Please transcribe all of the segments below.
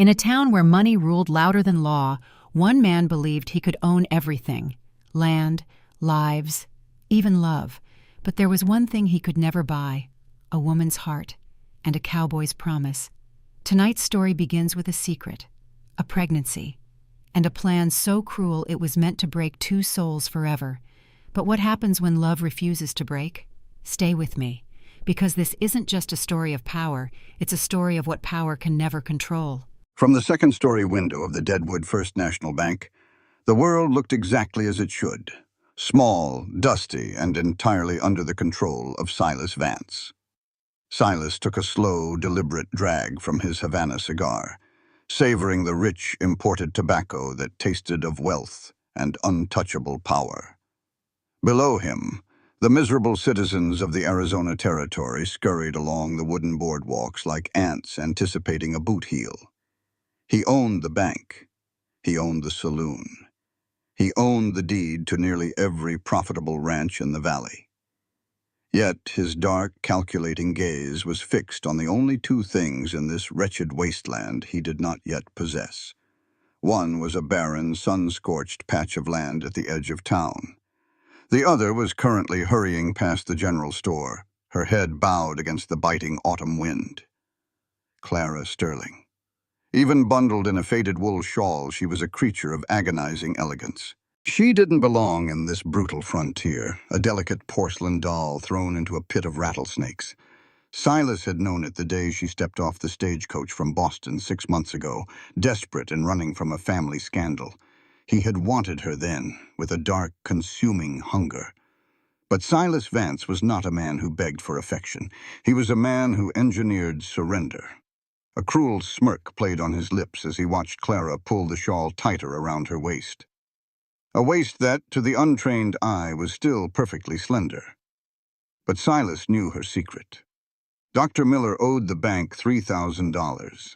In a town where money ruled louder than law, one man believed he could own everything: land, lives, even love. But there was one thing he could never buy: a woman's heart and a cowboy's promise. Tonight's story begins with a secret, a pregnancy, and a plan so cruel it was meant to break two souls forever. But what happens when love refuses to break? Stay with me, because this isn't just a story of power, it's a story of what power can never control. From the second-story window of the Deadwood First National Bank, the world looked exactly as it should: small, dusty, and entirely under the control of Silas Vance. Silas took a slow, deliberate drag from his Havana cigar, savoring the rich, imported tobacco that tasted of wealth and untouchable power. Below him, the miserable citizens of the Arizona Territory scurried along the wooden boardwalks like ants anticipating a boot heel. He owned the bank. He owned the saloon. He owned the deed to nearly every profitable ranch in the valley. Yet his dark, calculating gaze was fixed on the only two things in this wretched wasteland he did not yet possess. One was a barren, sun-scorched patch of land at the edge of town. The other was currently hurrying past the general store, her head bowed against the biting autumn wind. Clara Sterling. Even bundled in a faded wool shawl, she was a creature of agonizing elegance. She didn't belong in this brutal frontier, a delicate porcelain doll thrown into a pit of rattlesnakes. Silas had known it the day she stepped off the stagecoach from Boston 6 months ago, desperate and running from a family scandal. He had wanted her then, with a dark, consuming hunger. But Silas Vance was not a man who begged for affection. He was a man who engineered surrender. A cruel smirk played on his lips as he watched Clara pull the shawl tighter around her waist. A waist that, to the untrained eye, was still perfectly slender. But Silas knew her secret. Dr. Miller owed the bank $3,000,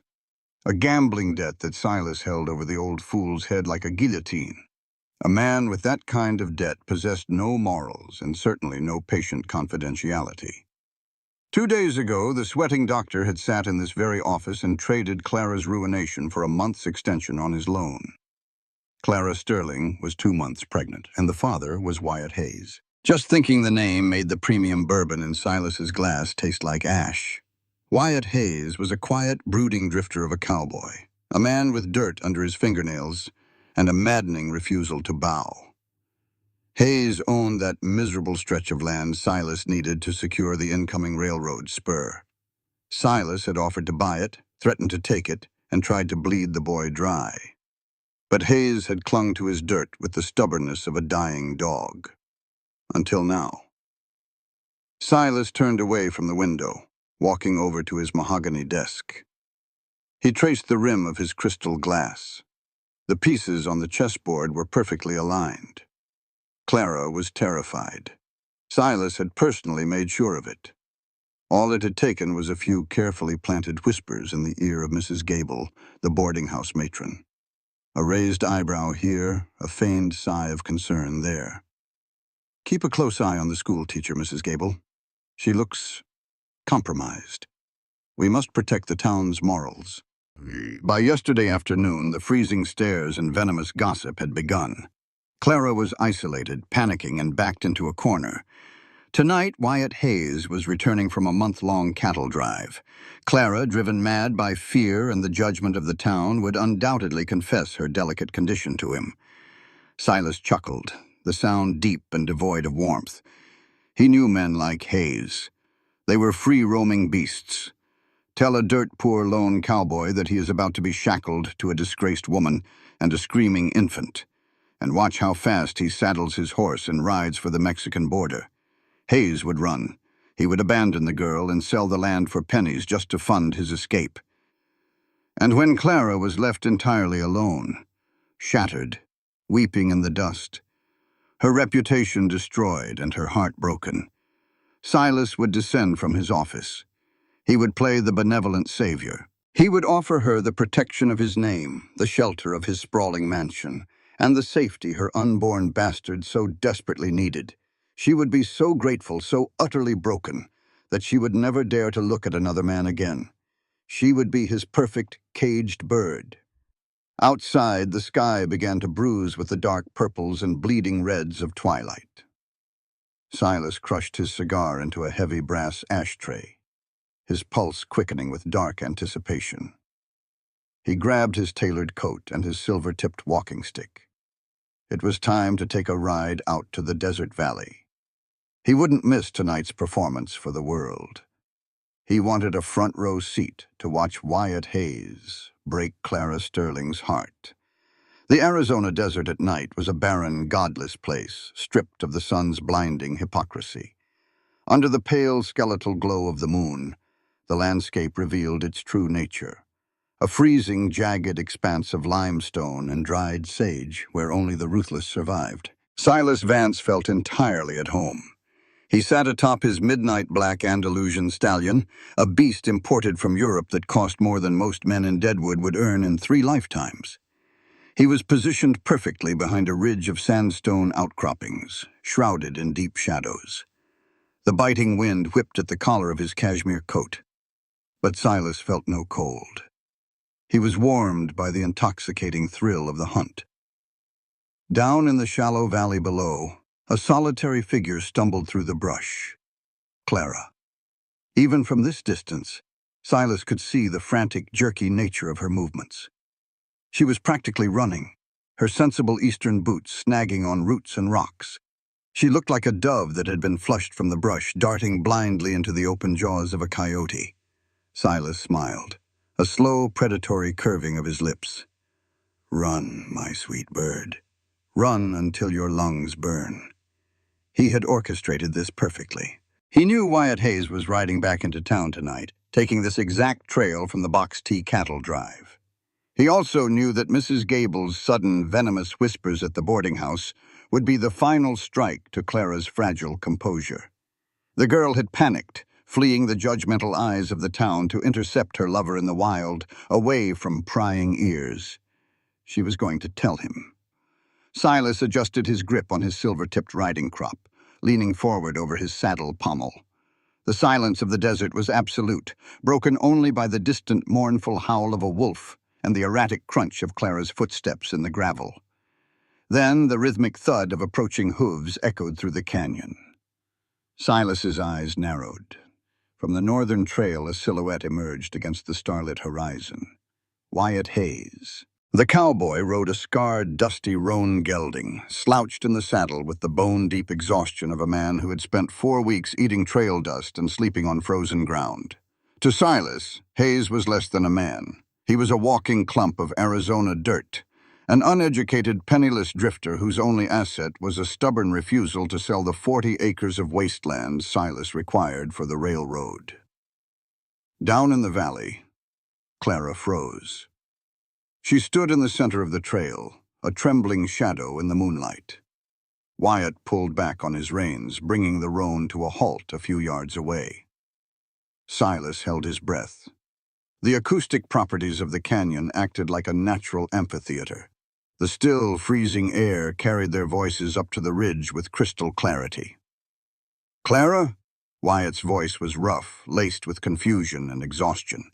a gambling debt that Silas held over the old fool's head like a guillotine. A man with that kind of debt possessed no morals and certainly no patient confidentiality. 2 days ago, the sweating doctor had sat in this very office and traded Clara's ruination for a month's extension on his loan. Clara Sterling was 2 months pregnant, and the father was Wyatt Hayes. Just thinking the name made the premium bourbon in Silas's glass taste like ash. Wyatt Hayes was a quiet, brooding drifter of a cowboy, a man with dirt under his fingernails and a maddening refusal to bow. Hayes owned that miserable stretch of land Silas needed to secure the incoming railroad spur. Silas had offered to buy it, threatened to take it, and tried to bleed the boy dry. But Hayes had clung to his dirt with the stubbornness of a dying dog. Until now. Silas turned away from the window, walking over to his mahogany desk. He traced the rim of his crystal glass. The pieces on the chessboard were perfectly aligned. Clara was terrified. Silas had personally made sure of it. All it had taken was a few carefully planted whispers in the ear of Mrs. Gable, the boarding house matron. A raised eyebrow here, a feigned sigh of concern there. "Keep a close eye on the school teacher, Mrs. Gable. She looks compromised. We must protect the town's morals." By yesterday afternoon, the freezing stares and venomous gossip had begun. Clara was isolated, panicking, and backed into a corner. Tonight, Wyatt Hayes was returning from a month-long cattle drive. Clara, driven mad by fear and the judgment of the town, would undoubtedly confess her delicate condition to him. Silas chuckled, the sound deep and devoid of warmth. He knew men like Hayes. They were free-roaming beasts. Tell a dirt-poor lone cowboy that he is about to be shackled to a disgraced woman and a screaming infant, and watch how fast he saddles his horse and rides for the Mexican border. Hayes would run. He would abandon the girl and sell the land for pennies just to fund his escape. And when Clara was left entirely alone, shattered, weeping in the dust, her reputation destroyed and her heart broken, Silas would descend from his office. He would play the benevolent savior. He would offer her the protection of his name, the shelter of his sprawling mansion, and the safety her unborn bastard so desperately needed. She would be so grateful, so utterly broken, that she would never dare to look at another man again. She would be his perfect caged bird. Outside, the sky began to bruise with the dark purples and bleeding reds of twilight. Silas crushed his cigar into a heavy brass ashtray, his pulse quickening with dark anticipation. He grabbed his tailored coat and his silver-tipped walking stick. It was time to take a ride out to the desert valley. He wouldn't miss tonight's performance for the world. He wanted a front-row seat to watch Wyatt Hayes break Clara Sterling's heart. The Arizona desert at night was a barren, godless place, stripped of the sun's blinding hypocrisy. Under the pale, skeletal glow of the moon, the landscape revealed its true nature. A freezing, jagged expanse of limestone and dried sage where only the ruthless survived. Silas Vance felt entirely at home. He sat atop his midnight black Andalusian stallion, a beast imported from Europe that cost more than most men in Deadwood would earn in 3 lifetimes. He was positioned perfectly behind a ridge of sandstone outcroppings, shrouded in deep shadows. The biting wind whipped at the collar of his cashmere coat, but Silas felt no cold. He was warmed by the intoxicating thrill of the hunt. Down in the shallow valley below, a solitary figure stumbled through the brush. Clara. Even from this distance, Silas could see the frantic, jerky nature of her movements. She was practically running, her sensible eastern boots snagging on roots and rocks. She looked like a dove that had been flushed from the brush, darting blindly into the open jaws of a coyote. Silas smiled, a slow, predatory curving of his lips. "Run, my sweet bird. Run until your lungs burn." He had orchestrated this perfectly. He knew Wyatt Hayes was riding back into town tonight, taking this exact trail from the Box T cattle drive. He also knew that Mrs. Gable's sudden, venomous whispers at the boarding house would be the final strike to Clara's fragile composure. The girl had panicked, fleeing the judgmental eyes of the town to intercept her lover in the wild, away from prying ears. She was going to tell him. Silas adjusted his grip on his silver-tipped riding crop, leaning forward over his saddle pommel. The silence of the desert was absolute, broken only by the distant, mournful howl of a wolf and the erratic crunch of Clara's footsteps in the gravel. Then the rhythmic thud of approaching hooves echoed through the canyon. Silas's eyes narrowed. From the northern trail, a silhouette emerged against the starlit horizon. Wyatt Hayes. The cowboy rode a scarred, dusty roan gelding, slouched in the saddle with the bone-deep exhaustion of a man who had spent 4 weeks eating trail dust and sleeping on frozen ground. To Silas, Hayes was less than a man. He was a walking clump of Arizona dirt, an uneducated, penniless drifter whose only asset was a stubborn refusal to sell the 40 acres of wasteland Silas required for the railroad. Down in the valley, Clara froze. She stood in the center of the trail, a trembling shadow in the moonlight. Wyatt pulled back on his reins, bringing the roan to a halt a few yards away. Silas held his breath. The acoustic properties of the canyon acted like a natural amphitheater. The still, freezing air carried their voices up to the ridge with crystal clarity. "Clara?" Wyatt's voice was rough, laced with confusion and exhaustion.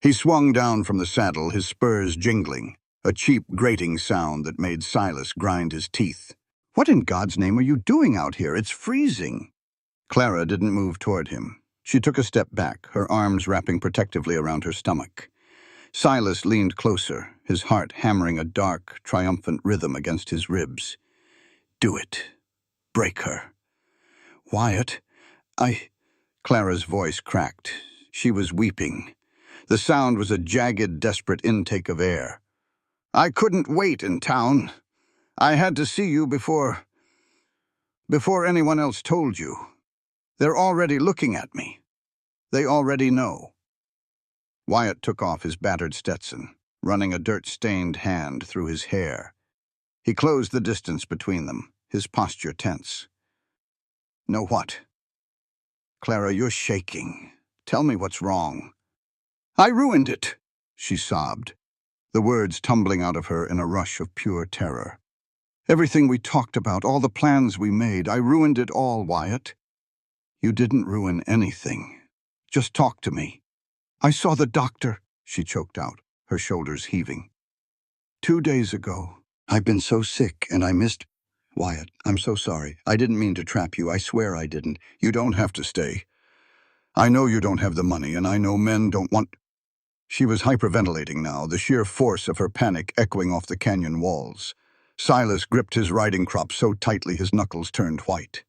He swung down from the saddle, his spurs jingling, a cheap, grating sound that made Silas grind his teeth. "What in God's name are you doing out here? It's freezing." Clara didn't move toward him. She took a step back, her arms wrapping protectively around her stomach. Silas leaned closer, his heart hammering a dark, triumphant rhythm against his ribs. "Do it. Break her." "Wyatt, Clara's voice cracked. She was weeping. The sound was a jagged, desperate intake of air. "I couldn't wait in town. I had to see you before anyone else told you. They're already looking at me. They already know." Wyatt took off his battered Stetson, running a dirt-stained hand through his hair. He closed the distance between them, his posture tense. "Know what?" "Clara, you're shaking. Tell me what's wrong." "I ruined it," she sobbed, the words tumbling out of her in a rush of pure terror. "Everything we talked about, all the plans we made, I ruined it all, Wyatt." "You didn't ruin anything. Just talk to me." I saw the doctor, she choked out, her shoulders heaving. 2 days ago. I've been so sick and I missed... Wyatt, I'm so sorry. I didn't mean to trap you. I swear I didn't. You don't have to stay. I know you don't have the money, and I know men don't want... She was hyperventilating now, the sheer force of her panic echoing off the canyon walls. Silas gripped his riding crop so tightly his knuckles turned white.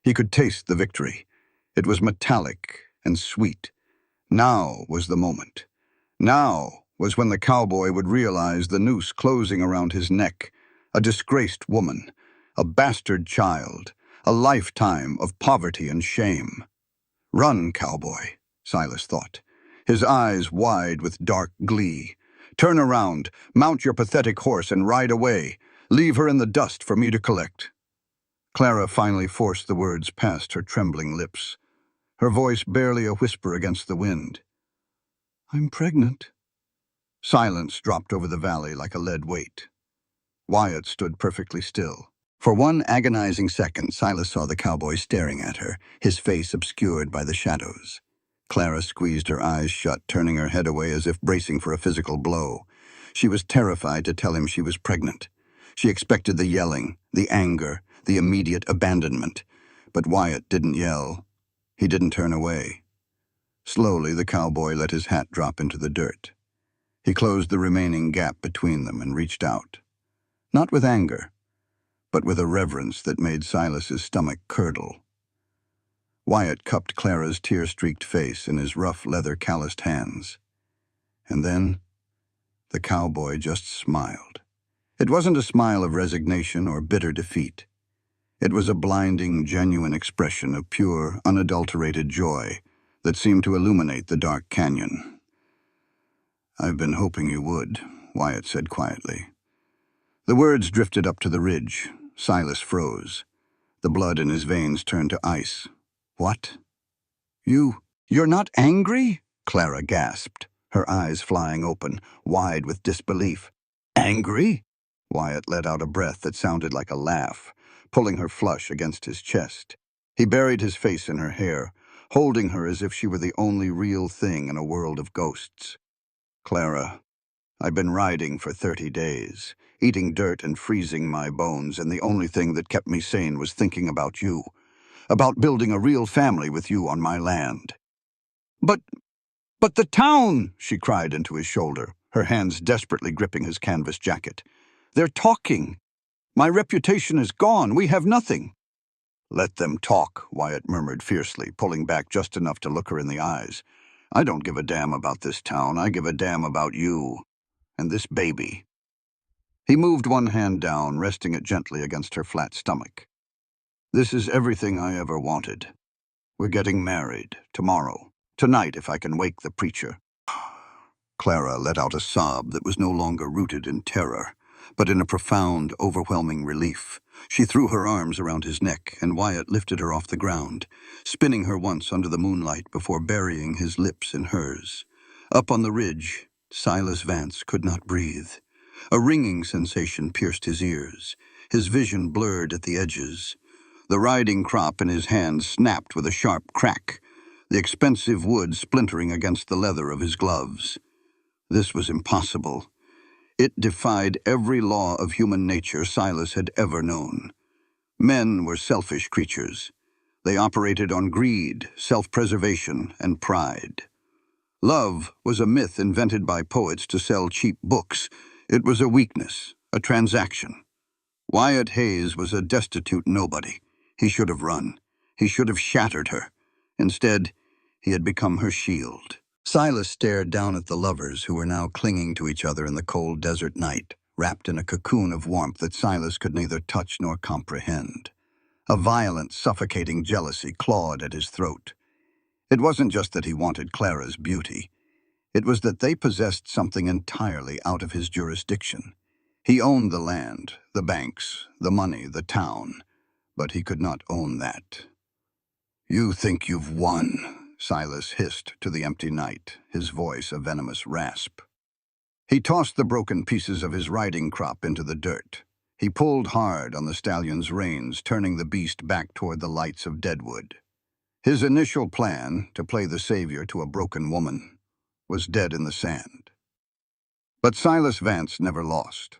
He could taste the victory. It was metallic and sweet. Now was the moment. Now was when the cowboy would realize the noose closing around his neck, a disgraced woman, a bastard child, a lifetime of poverty and shame. Run, cowboy, Silas thought, his eyes wide with dark glee. Turn around, mount your pathetic horse and ride away. Leave her in the dust for me to collect. Clara finally forced the words past her trembling lips, her voice barely a whisper against the wind. I'm pregnant. Silence dropped over the valley like a lead weight. Wyatt stood perfectly still. For one agonizing second, Silas saw the cowboy staring at her, his face obscured by the shadows. Clara squeezed her eyes shut, turning her head away as if bracing for a physical blow. She was terrified to tell him she was pregnant. She expected the yelling, the anger, the immediate abandonment. But Wyatt didn't yell. He didn't turn away. Slowly, the cowboy let his hat drop into the dirt. He closed the remaining gap between them and reached out. Not with anger, but with a reverence that made Silas's stomach curdle. Wyatt cupped Clara's tear-streaked face in his rough, leather-calloused hands. And then, the cowboy just smiled. It wasn't a smile of resignation or bitter defeat. It was a blinding, genuine expression of pure, unadulterated joy that seemed to illuminate the dark canyon. I've been hoping you would, Wyatt said quietly. The words drifted up to the ridge. Silas froze. The blood in his veins turned to ice. What? You're not angry? Clara gasped, her eyes flying open, wide with disbelief. Angry? Wyatt let out a breath that sounded like a laugh, pulling her flush against his chest. He buried his face in her hair, holding her as if she were the only real thing in a world of ghosts. Clara, I've been riding for 30 days, eating dirt and freezing my bones, and the only thing that kept me sane was thinking about you, about building a real family with you on my land. But the town, she cried into his shoulder, her hands desperately gripping his canvas jacket. They're talking. My reputation is gone. We have nothing. Let them talk, Wyatt murmured fiercely, pulling back just enough to look her in the eyes. I don't give a damn about this town. I give a damn about you. And this baby. He moved one hand down, resting it gently against her flat stomach. This is everything I ever wanted. We're getting married, tomorrow. Tonight, if I can wake the preacher. Clara let out a sob that was no longer rooted in terror, but in a profound, overwhelming relief. She threw her arms around his neck, and Wyatt lifted her off the ground, spinning her once under the moonlight before burying his lips in hers. Up on the ridge, Silas Vance could not breathe. A ringing sensation pierced his ears. His vision blurred at the edges. The riding crop in his hand snapped with a sharp crack, the expensive wood splintering against the leather of his gloves. This was impossible. It defied every law of human nature Silas had ever known. Men were selfish creatures. They operated on greed, self-preservation, and pride. Love was a myth invented by poets to sell cheap books. It was a weakness, a transaction. Wyatt Hayes was a destitute nobody. He should have run. He should have shattered her. Instead, he had become her shield. Silas stared down at the lovers who were now clinging to each other in the cold desert night, wrapped in a cocoon of warmth that Silas could neither touch nor comprehend. A violent, suffocating jealousy clawed at his throat. It wasn't just that he wanted Clara's beauty. It was that they possessed something entirely out of his jurisdiction. He owned the land, the banks, the money, the town, but he could not own that. You think you've won, Silas hissed to the empty night, his voice a venomous rasp. He tossed the broken pieces of his riding crop into the dirt. He pulled hard on the stallion's reins, turning the beast back toward the lights of Deadwood. His initial plan, to play the savior to a broken woman, was dead in the sand. But Silas Vance never lost.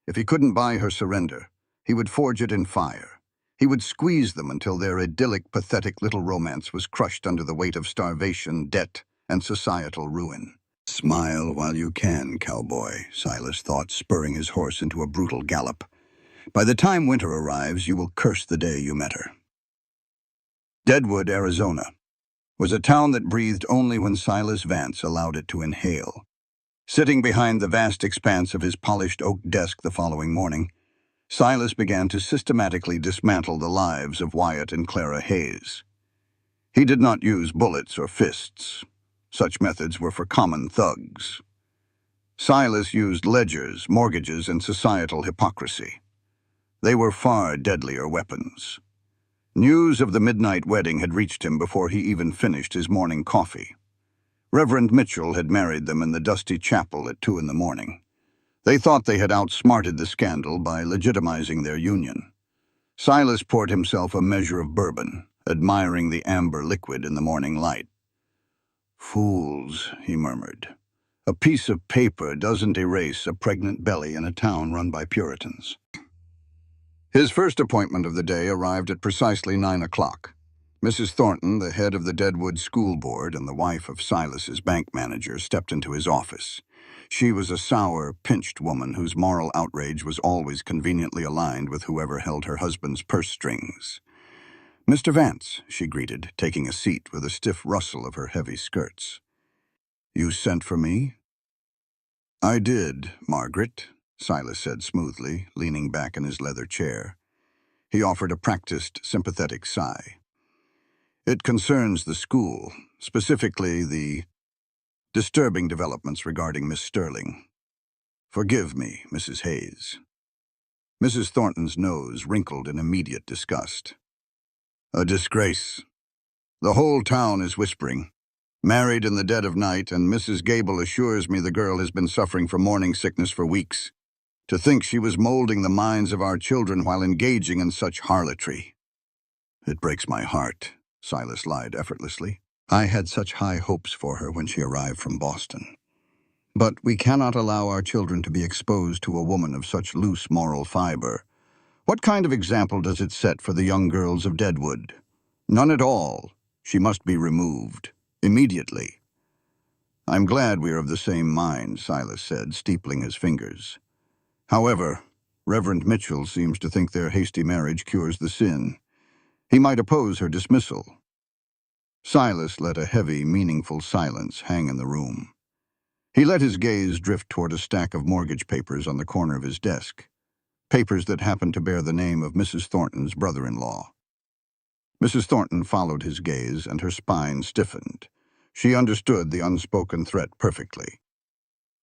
If he couldn't buy her surrender, he would forge it in fire. He would squeeze them until their idyllic, pathetic little romance was crushed under the weight of starvation, debt, and societal ruin. Smile while you can, cowboy, Silas thought, spurring his horse into a brutal gallop. By the time winter arrives, you will curse the day you met her. Deadwood, Arizona, was a town that breathed only when Silas Vance allowed it to inhale. Sitting behind the vast expanse of his polished oak desk the following morning, Silas began to systematically dismantle the lives of Wyatt and Clara Hayes. He did not use bullets or fists. Such methods were for common thugs. Silas used ledgers, mortgages, and societal hypocrisy. They were far deadlier weapons. News of the midnight wedding had reached him before he even finished his morning coffee. Reverend Mitchell had married them in the dusty chapel at 2 in the morning. They thought they had outsmarted the scandal by legitimizing their union. Silas poured himself a measure of bourbon, admiring the amber liquid in the morning light. "Fools," he murmured. "A piece of paper doesn't erase a pregnant belly in a town run by Puritans." His first appointment of the day arrived at precisely 9 o'clock. Mrs. Thornton, the head of the Deadwood School Board and the wife of Silas's bank manager, stepped into his office. She was a sour, pinched woman whose moral outrage was always conveniently aligned with whoever held her husband's purse strings. "Mr. Vance," she greeted, taking a seat with a stiff rustle of her heavy skirts. "You sent for me?" "I did, Margaret," Silas said smoothly, leaning back in his leather chair. He offered a practiced, sympathetic sigh. "It concerns the school, specifically the disturbing developments regarding Miss Sterling. Forgive me, Mrs. Hayes." Mrs. Thornton's nose wrinkled in immediate disgust. "A disgrace. The whole town is whispering. Married in the dead of night, and Mrs. Gable assures me the girl has been suffering from morning sickness for weeks. To think she was molding the minds of our children while engaging in such harlotry." "It breaks my heart," Silas lied effortlessly. "I had such high hopes for her when she arrived from Boston. But we cannot allow our children to be exposed to a woman of such loose moral fiber. What kind of example does it set for the young girls of Deadwood? None at all. She must be removed. Immediately." "I'm glad we are of the same mind," Silas said, steepling his fingers. "However, Reverend Mitchell seems to think their hasty marriage cures the sin. He might oppose her dismissal." Silas let a heavy, meaningful silence hang in the room. He let his gaze drift toward a stack of mortgage papers on the corner of his desk, papers that happened to bear the name of Mrs. Thornton's brother-in-law. Mrs. Thornton followed his gaze, and her spine stiffened. She understood the unspoken threat perfectly.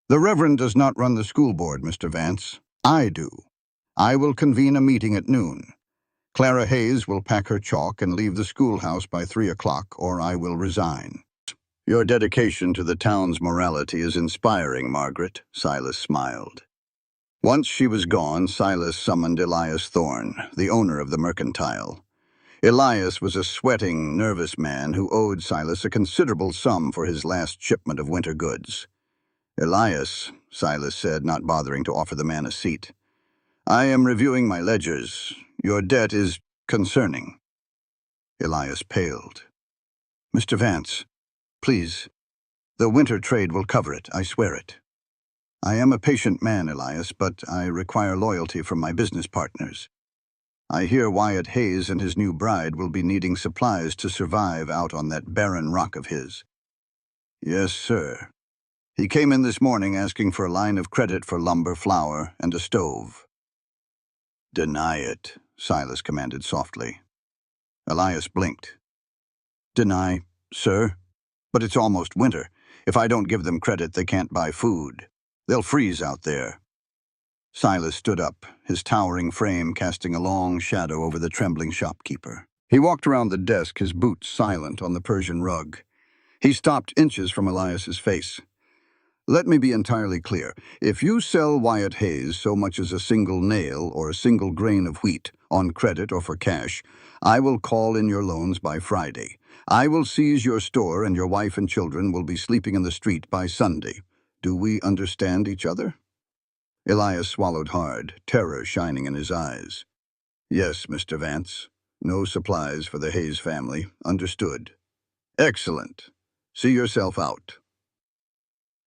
"The Reverend does not run the school board, Mr. Vance. I do. I will convene a meeting at noon. Clara Hayes will pack her chalk and leave the schoolhouse by 3 o'clock, or I will resign." "Your dedication to the town's morality is inspiring, Margaret," Silas smiled. Once she was gone, Silas summoned Elias Thorne, the owner of the mercantile. Elias was a sweating, nervous man who owed Silas a considerable sum for his last shipment of winter goods. "Elias," Silas said, not bothering to offer the man a seat, "I am reviewing my ledgers. Your debt is concerning." Elias paled. "Mr. Vance, please. The winter trade will cover it, I swear it. I am a patient man, Elias, but I require loyalty from my business partners. I hear Wyatt Hayes and his new bride will be needing supplies to survive out on that barren rock of his." "Yes, sir. He came in this morning asking for a line of credit for lumber, flour, and a stove." "Deny it," Silas commanded softly. Elias blinked. "Deny, sir? But it's almost winter. If I don't give them credit, they can't buy food. They'll freeze out there." Silas stood up, his towering frame casting a long shadow over the trembling shopkeeper. He walked around the desk, his boots silent on the Persian rug. He stopped inches from Elias's face. "Let me be entirely clear. If you sell Wyatt Hayes so much as a single nail or a single grain of wheat, on credit or for cash, I will call in your loans by Friday. I will seize your store and your wife and children will be sleeping in the street by Sunday. Do we understand each other? Elias swallowed hard, terror shining in his eyes. Yes, Mr. Vance. No supplies for the Hayes family. Understood. Excellent. See yourself out.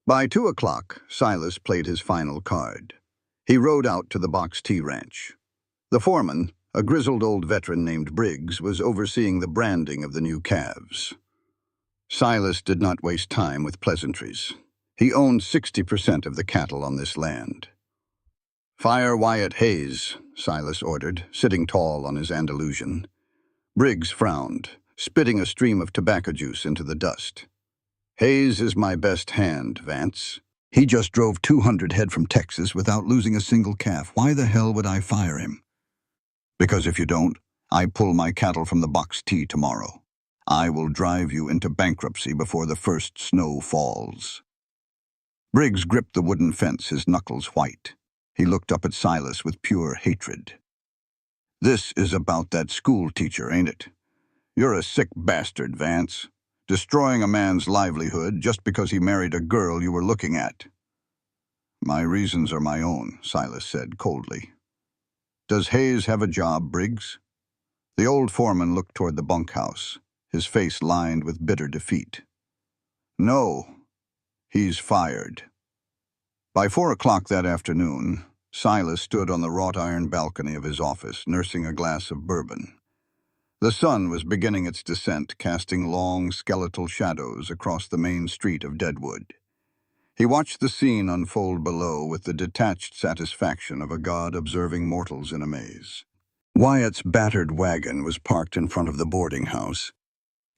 By 2 o'clock, Silas played his final card. He rode out to the Box T Ranch. The foreman, a grizzled old veteran named Briggs, was overseeing the branding of the new calves. Silas did not waste time with pleasantries. He owned 60% of the cattle on this land. "Fire Wyatt Hayes," Silas ordered, sitting tall on his Andalusian. Briggs frowned, spitting a stream of tobacco juice into the dust. "Hayes is my best hand, Vance. He just drove 200 head from Texas without losing a single calf. Why the hell would I fire him? Because if you don't, I pull my cattle from the Box T tomorrow. I will drive you into bankruptcy before the first snow falls." Briggs gripped the wooden fence, his knuckles white. He looked up at Silas with pure hatred. "This is about that school teacher, ain't it? You're a sick bastard, Vance, destroying a man's livelihood just because he married a girl you were looking at." "My reasons are my own," Silas said coldly. "Does Hayes have a job, Briggs?" The old foreman looked toward the bunkhouse, his face lined with bitter defeat. "No, he's fired." By 4 o'clock that afternoon, Silas stood on the wrought iron balcony of his office, nursing a glass of bourbon. The sun was beginning its descent, casting long, skeletal shadows across the main street of Deadwood. He watched the scene unfold below with the detached satisfaction of a god observing mortals in a maze. Wyatt's battered wagon was parked in front of the boarding house.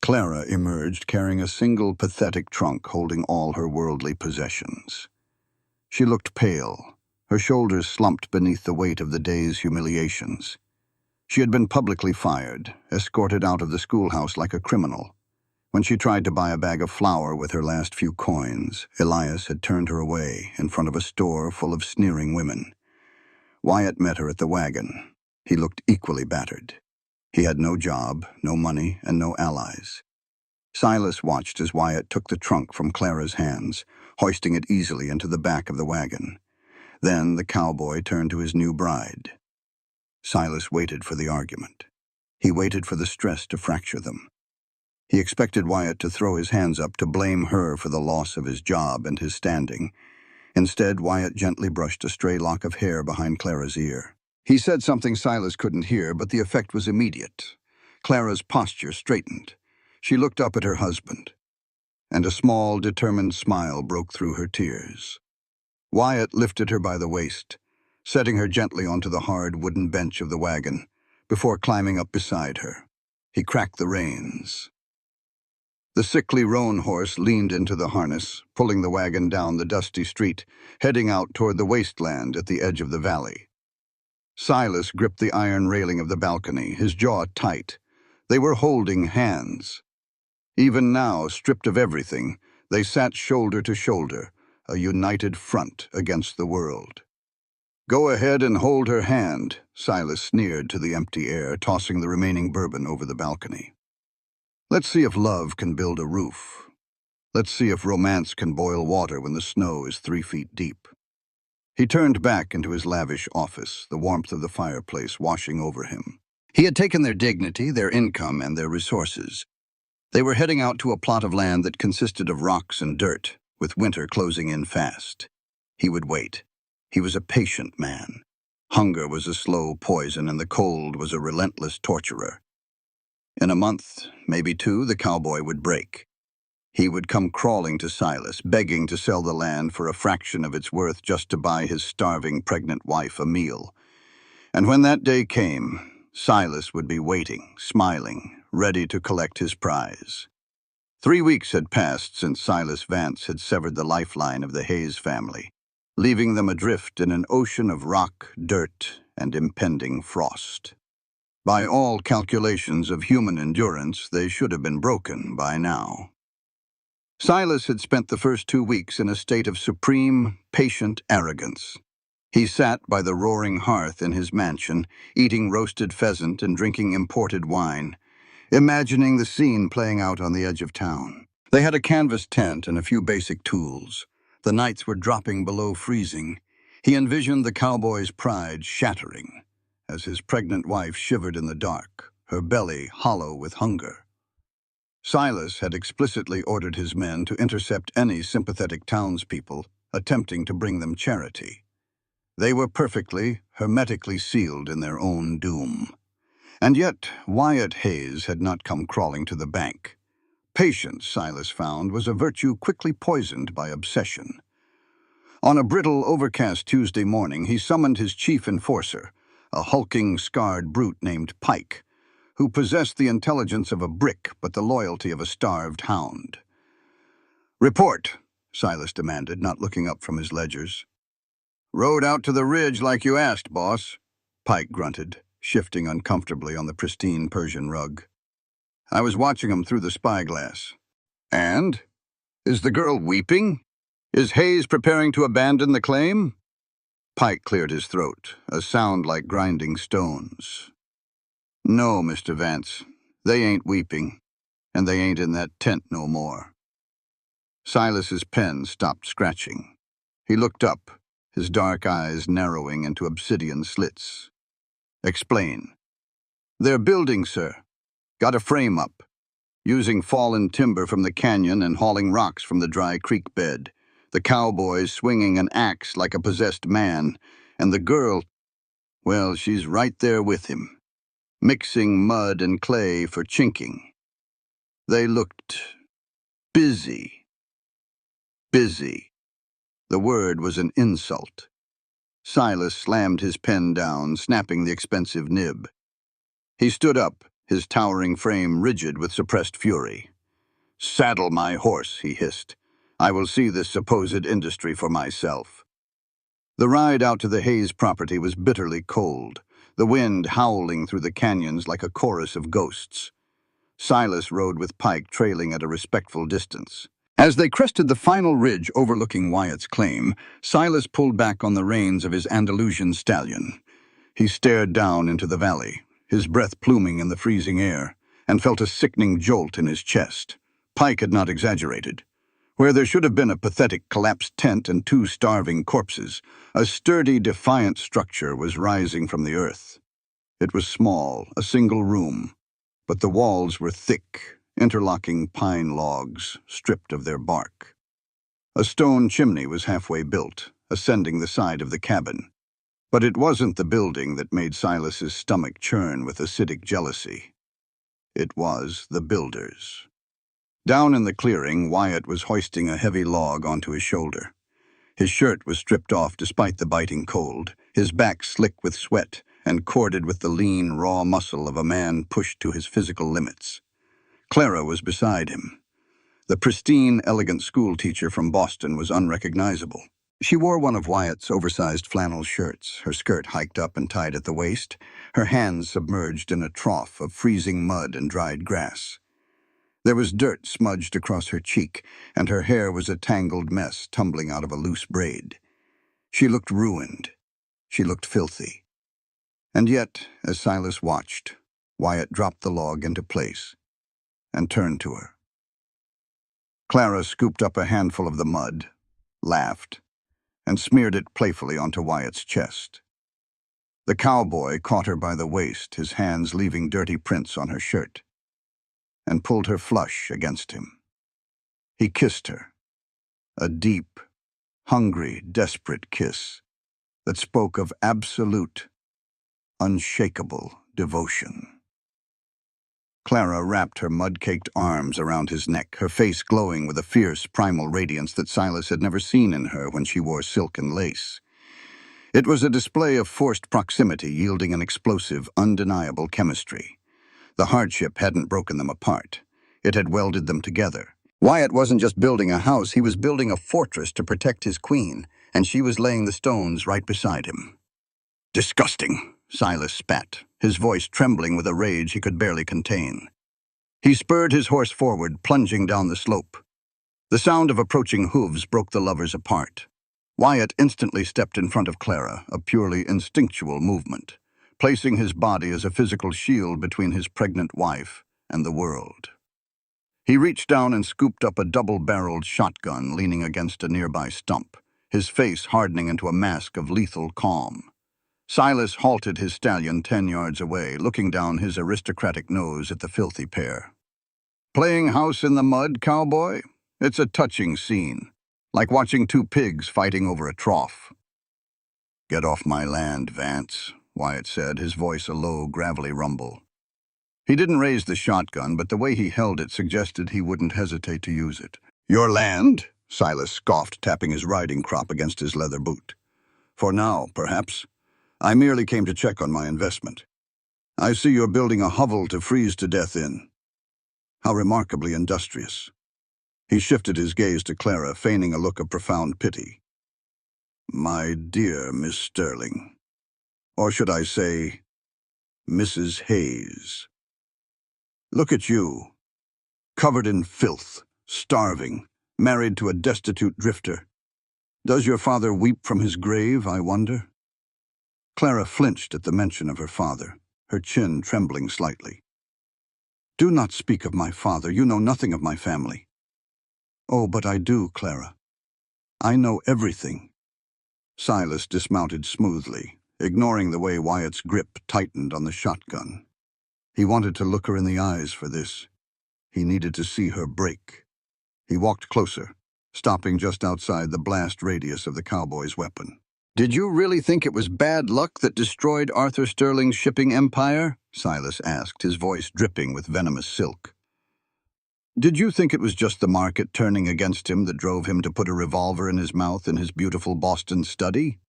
Clara emerged carrying a single pathetic trunk holding all her worldly possessions. She looked pale, her shoulders slumped beneath the weight of the day's humiliations. She had been publicly fired, escorted out of the schoolhouse like a criminal. When she tried to buy a bag of flour with her last few coins, Elias had turned her away in front of a store full of sneering women. Wyatt met her at the wagon. He looked equally battered. He had no job, no money, and no allies. Silas watched as Wyatt took the trunk from Clara's hands, hoisting it easily into the back of the wagon. Then the cowboy turned to his new bride. Silas waited for the argument. He waited for the stress to fracture them. He expected Wyatt to throw his hands up to blame her for the loss of his job and his standing. Instead, Wyatt gently brushed a stray lock of hair behind Clara's ear. He said something Silas couldn't hear, but the effect was immediate. Clara's posture straightened. She looked up at her husband, and a small, determined smile broke through her tears. Wyatt lifted her by the waist, setting her gently onto the hard wooden bench of the wagon, before climbing up beside her. He cracked the reins. The sickly roan horse leaned into the harness, pulling the wagon down the dusty street, heading out toward the wasteland at the edge of the valley. Silas gripped the iron railing of the balcony, his jaw tight. They were holding hands. Even now, stripped of everything, they sat shoulder to shoulder, a united front against the world. "Go ahead and hold her hand," Silas sneered to the empty air, tossing the remaining bourbon over the balcony. "Let's see if love can build a roof. Let's see if romance can boil water when the snow is 3 feet deep." He turned back into his lavish office, the warmth of the fireplace washing over him. He had taken their dignity, their income, and their resources. They were heading out to a plot of land that consisted of rocks and dirt, with winter closing in fast. He would wait. He was a patient man. Hunger was a slow poison, and the cold was a relentless torturer. In a month, maybe 2, the cowboy would break. He would come crawling to Silas, begging to sell the land for a fraction of its worth just to buy his starving pregnant wife a meal. And when that day came, Silas would be waiting, smiling, ready to collect his prize. 3 weeks had passed since Silas Vance had severed the lifeline of the Hayes family, leaving them adrift in an ocean of rock, dirt, and impending frost. By all calculations of human endurance, they should have been broken by now. Silas had spent the first 2 weeks in a state of supreme, patient arrogance. He sat by the roaring hearth in his mansion, eating roasted pheasant and drinking imported wine, imagining the scene playing out on the edge of town. They had a canvas tent and a few basic tools. The nights were dropping below freezing. He envisioned the cowboy's pride shattering as his pregnant wife shivered in the dark, her belly hollow with hunger. Silas had explicitly ordered his men to intercept any sympathetic townspeople attempting to bring them charity. They were perfectly, hermetically sealed in their own doom. And yet, Wyatt Hayes had not come crawling to the bank. Patience, Silas found, was a virtue quickly poisoned by obsession. On a brittle, overcast Tuesday morning, he summoned his chief enforcer, a hulking, scarred brute named Pike, who possessed the intelligence of a brick but the loyalty of a starved hound. "Report," Silas demanded, not looking up from his ledgers. "Rode out to the ridge like you asked, boss," Pike grunted, shifting uncomfortably on the pristine Persian rug. "I was watching him through the spyglass." "And? Is the girl weeping? Is Hayes preparing to abandon the claim?" Pike cleared his throat, a sound like grinding stones. "No, Mr. Vance, they ain't weeping, and they ain't in that tent no more." Silas's pen stopped scratching. He looked up, his dark eyes narrowing into obsidian slits. "Explain." "They're building, sir. Got a frame up. Using fallen timber from the canyon and hauling rocks from the dry creek bed. The cowboy's swinging an axe like a possessed man, and the girl, well, she's right there with him, mixing mud and clay for chinking. They looked busy. Busy. The word was an insult. Silas slammed his pen down, snapping the expensive nib. He stood up, his towering frame rigid with suppressed fury. "Saddle my horse," he hissed. "I will see this supposed industry for myself." The ride out to the Hayes property was bitterly cold, the wind howling through the canyons like a chorus of ghosts. Silas rode with Pike trailing at a respectful distance. As they crested the final ridge overlooking Wyatt's claim, Silas pulled back on the reins of his Andalusian stallion. He stared down into the valley, his breath pluming in the freezing air, and felt a sickening jolt in his chest. Pike had not exaggerated. Where there should have been a pathetic collapsed tent and 2 starving corpses, a sturdy, defiant structure was rising from the earth. It was small, a single room, but the walls were thick, interlocking pine logs, stripped of their bark. A stone chimney was halfway built, ascending the side of the cabin. But it wasn't the building that made Silas's stomach churn with acidic jealousy. It was the builders. Down in the clearing, Wyatt was hoisting a heavy log onto his shoulder. His shirt was stripped off despite the biting cold, his back slick with sweat and corded with the lean, raw muscle of a man pushed to his physical limits. Clara was beside him. The pristine, elegant schoolteacher from Boston was unrecognizable. She wore one of Wyatt's oversized flannel shirts, her skirt hiked up and tied at the waist, her hands submerged in a trough of freezing mud and dried grass. There was dirt smudged across her cheek, and her hair was a tangled mess tumbling out of a loose braid. She looked ruined. She looked filthy. And yet, as Silas watched, Wyatt dropped the log into place and turned to her. Clara scooped up a handful of the mud, laughed, and smeared it playfully onto Wyatt's chest. The cowboy caught her by the waist, his hands leaving dirty prints on her shirt, and pulled her flush against him. He kissed her, a deep, hungry, desperate kiss that spoke of absolute, unshakable devotion. Clara wrapped her mud-caked arms around his neck, her face glowing with a fierce, primal radiance that Silas had never seen in her when she wore silk and lace. It was a display of forced proximity yielding an explosive, undeniable chemistry. The hardship hadn't broken them apart. It had welded them together. Wyatt wasn't just building a house, he was building a fortress to protect his queen, and she was laying the stones right beside him. "Disgusting," Silas spat, his voice trembling with a rage he could barely contain. He spurred his horse forward, plunging down the slope. The sound of approaching hooves broke the lovers apart. Wyatt instantly stepped in front of Clara, a purely instinctual movement, placing his body as a physical shield between his pregnant wife and the world. He reached down and scooped up a double-barreled shotgun leaning against a nearby stump, his face hardening into a mask of lethal calm. Silas halted his stallion 10 yards away, looking down his aristocratic nose at the filthy pair. "Playing house in the mud, cowboy? It's a touching scene, like watching two pigs fighting over a trough." "Get off my land, Vance," Wyatt said, his voice a low, gravelly rumble. He didn't raise the shotgun, but the way he held it suggested he wouldn't hesitate to use it. "Your land?" Silas scoffed, tapping his riding crop against his leather boot. "For now, perhaps. I merely came to check on my investment. I see you're building a hovel to freeze to death in. How remarkably industrious." He shifted his gaze to Clara, feigning a look of profound pity. "My dear Miss Sterling. Or should I say, Mrs. Hayes. Look at you, covered in filth, starving, married to a destitute drifter. Does your father weep from his grave, I wonder?" Clara flinched at the mention of her father, her chin trembling slightly. "Do not speak of my father. You know nothing of my family." "Oh, but I do, Clara. I know everything." Silas dismounted smoothly, ignoring the way Wyatt's grip tightened on the shotgun. He wanted to look her in the eyes for this. He needed to see her break. He walked closer, stopping just outside the blast radius of the cowboy's weapon. "Did you really think it was bad luck that destroyed Arthur Sterling's shipping empire?" Silas asked, his voice dripping with venomous silk. "Did you think it was just the market turning against him that drove him to put a revolver in his mouth in his beautiful Boston study?"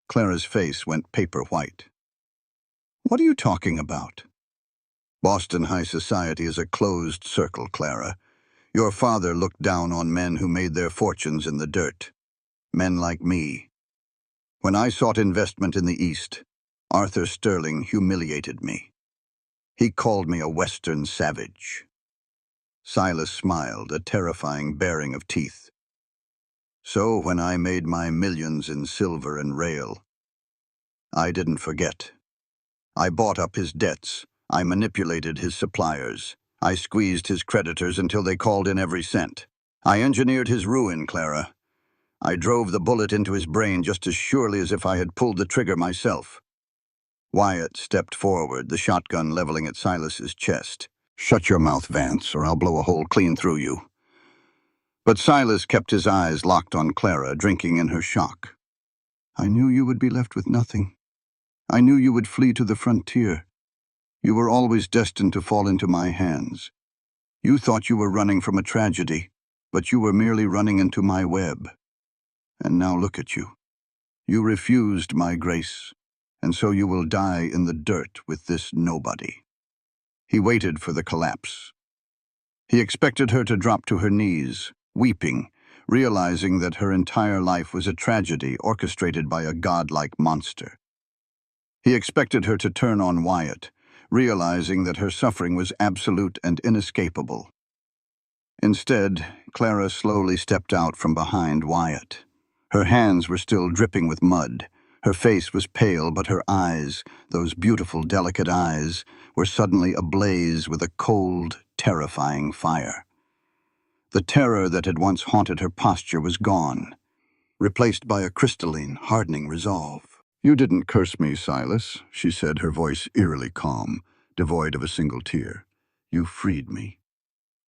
Clara's face went paper white. "What are you talking about?" "Boston high society is a closed circle, Clara. Your father looked down on men who made their fortunes in the dirt. Men like me. When I sought investment in the East, Arthur Sterling humiliated me. He called me a Western savage." Silas smiled, a terrifying baring of teeth. "So when I made my millions in silver and rail, I didn't forget. I bought up his debts. I manipulated his suppliers. I squeezed his creditors until they called in every cent. I engineered his ruin, Clara. I drove the bullet into his brain just as surely as if I had pulled the trigger myself." Wyatt stepped forward, the shotgun leveling at Silas's chest. "Shut your mouth, Vance, or I'll blow a hole clean through you." But Silas kept his eyes locked on Clara, drinking in her shock. "I knew you would be left with nothing. I knew you would flee to the frontier. You were always destined to fall into my hands. You thought you were running from a tragedy, but you were merely running into my web. And now look at you. You refused my grace, and so you will die in the dirt with this nobody." He waited for the collapse. He expected her to drop to her knees, weeping, realizing that her entire life was a tragedy orchestrated by a godlike monster. He expected her to turn on Wyatt, realizing that her suffering was absolute and inescapable. Instead, Clara slowly stepped out from behind Wyatt. Her hands were still dripping with mud. Her face was pale, but her eyes, those beautiful, delicate eyes, were suddenly ablaze with a cold, terrifying fire. The terror that had once haunted her posture was gone, replaced by a crystalline, hardening resolve. "You didn't curse me, Silas," she said, her voice eerily calm, devoid of a single tear. "You freed me."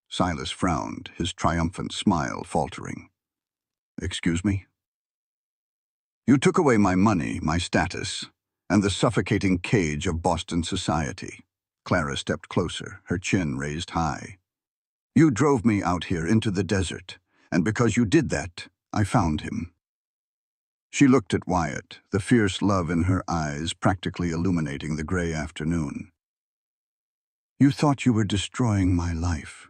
Silas frowned, his triumphant smile faltering. "Excuse me?" "You took away my money, my status, and the suffocating cage of Boston society." Clara stepped closer, her chin raised high. "You drove me out here into the desert, and because you did that, I found him." She looked at Wyatt, the fierce love in her eyes practically illuminating the gray afternoon. "You thought you were destroying my life,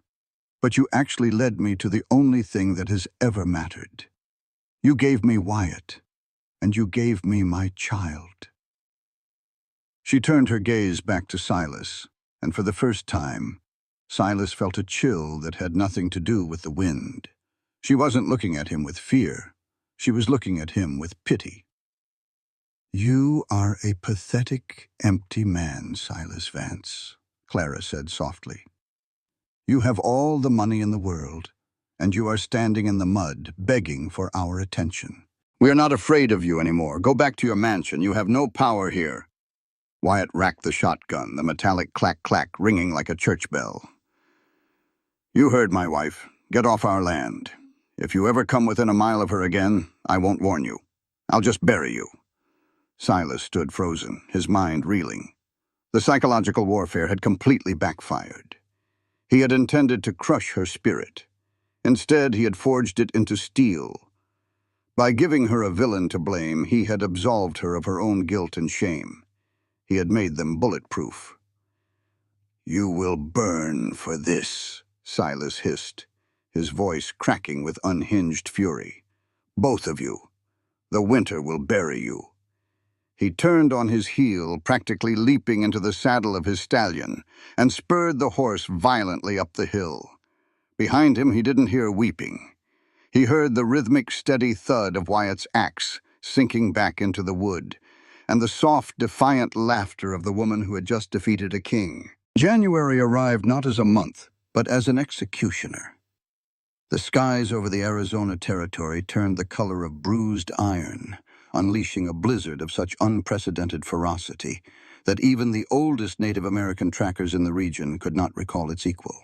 but you actually led me to the only thing that has ever mattered. You gave me Wyatt, and you gave me my child." She turned her gaze back to Silas, and for the first time, Silas felt a chill that had nothing to do with the wind. She wasn't looking at him with fear. She was looking at him with pity. "You are a pathetic, empty man, Silas Vance," Clara said softly. "You have all the money in the world, and you are standing in the mud, begging for our attention. We are not afraid of you anymore. Go back to your mansion. You have no power here." Wyatt racked the shotgun, the metallic clack-clack ringing like a church bell. "You heard my wife. Get off our land. If you ever come within a mile of her again, I won't warn you. I'll just bury you." Silas stood frozen, his mind reeling. The psychological warfare had completely backfired. He had intended to crush her spirit. Instead, he had forged it into steel. By giving her a villain to blame, he had absolved her of her own guilt and shame. He had made them bulletproof. "You will burn for this," Silas hissed, his voice cracking with unhinged fury. "Both of you. The winter will bury you." He turned on his heel, practically leaping into the saddle of his stallion, and spurred the horse violently up the hill. Behind him, he didn't hear weeping. He heard the rhythmic, steady thud of Wyatt's axe sinking back into the wood, and the soft, defiant laughter of the woman who had just defeated a king. January arrived not as a month, but as an executioner. The skies over the Arizona territory turned the color of bruised iron, unleashing a blizzard of such unprecedented ferocity that even the oldest Native American trackers in the region could not recall its equal.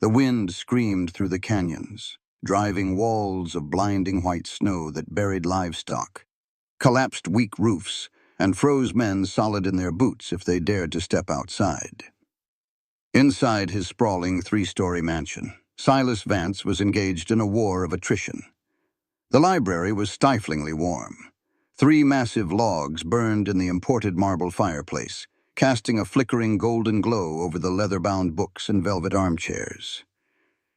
The wind screamed through the canyons, driving walls of blinding white snow that buried livestock, collapsed weak roofs, and froze men solid in their boots if they dared to step outside. Inside his sprawling three-story mansion, Silas Vance was engaged in a war of attrition. The library was stiflingly warm. 3 massive logs burned in the imported marble fireplace, casting a flickering golden glow over the leather-bound books and velvet armchairs.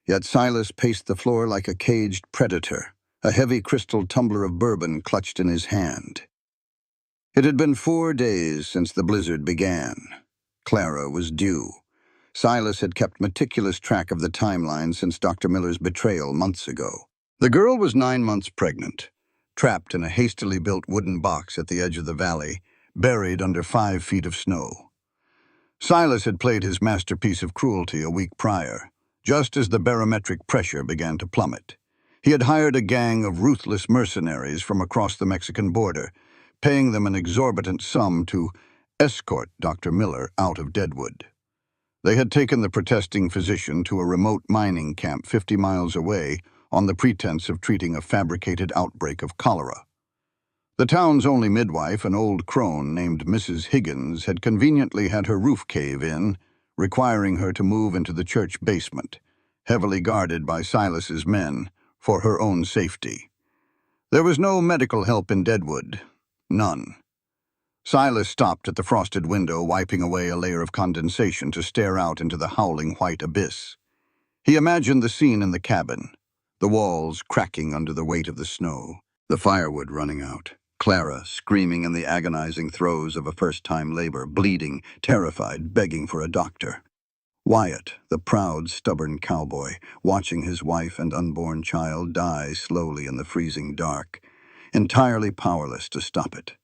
Yet Silas paced the floor like a caged predator, a heavy crystal tumbler of bourbon clutched in his hand. It had been 4 days since the blizzard began. Clara was due. Silas had kept meticulous track of the timeline since Dr. Miller's betrayal months ago. The girl was 9 months pregnant, trapped in a hastily built wooden box at the edge of the valley, buried under 5 feet of snow. Silas had played his masterpiece of cruelty a week prior, just as the barometric pressure began to plummet. He had hired a gang of ruthless mercenaries from across the Mexican border, paying them an exorbitant sum to escort Dr. Miller out of Deadwood. They had taken the protesting physician to a remote mining camp 50 miles away on the pretense of treating a fabricated outbreak of cholera. The town's only midwife, an old crone named Mrs. Higgins, had conveniently had her roof cave in, requiring her to move into the church basement, heavily guarded by Silas's men, for her own safety. There was no medical help in Deadwood. None. Silas stopped at the frosted window, wiping away a layer of condensation to stare out into the howling white abyss. He imagined the scene in the cabin, the walls cracking under the weight of the snow, the firewood running out, Clara screaming in the agonizing throes of a first-time labor, bleeding, terrified, begging for a doctor. Wyatt, the proud, stubborn cowboy, watching his wife and unborn child die slowly in the freezing dark, entirely powerless to stop it.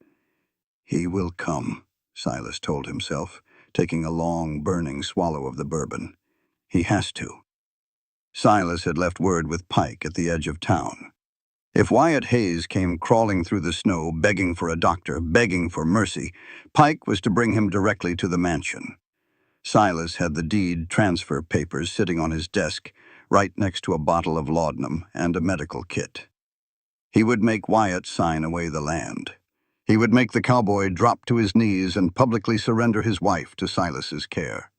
"He will come," Silas told himself, taking a long, burning swallow of the bourbon. "He has to." Silas had left word with Pike at the edge of town. If Wyatt Hayes came crawling through the snow, begging for a doctor, begging for mercy, Pike was to bring him directly to the mansion. Silas had the deed transfer papers sitting on his desk, right next to a bottle of laudanum and a medical kit. He would make Wyatt sign away the land. He would make the cowboy drop to his knees and publicly surrender his wife to Silas's care.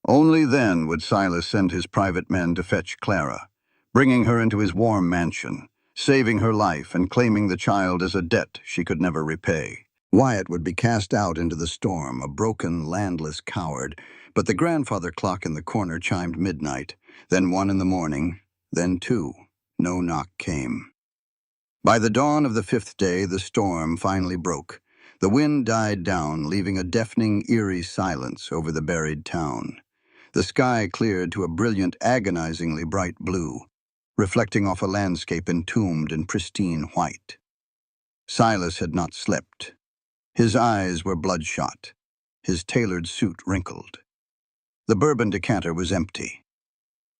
Only then would Silas send his private men to fetch Clara, bringing her into his warm mansion, saving her life and claiming the child as a debt she could never repay. Wyatt would be cast out into the storm, a broken, landless coward, but the grandfather clock in the corner chimed midnight, then 1 in the morning, then 2. No knock came. By the dawn of the 5th day, the storm finally broke. The wind died down, leaving a deafening, eerie silence over the buried town. The sky cleared to a brilliant, agonizingly bright blue, reflecting off a landscape entombed in pristine white. Silas had not slept. His eyes were bloodshot, his tailored suit wrinkled. The bourbon decanter was empty.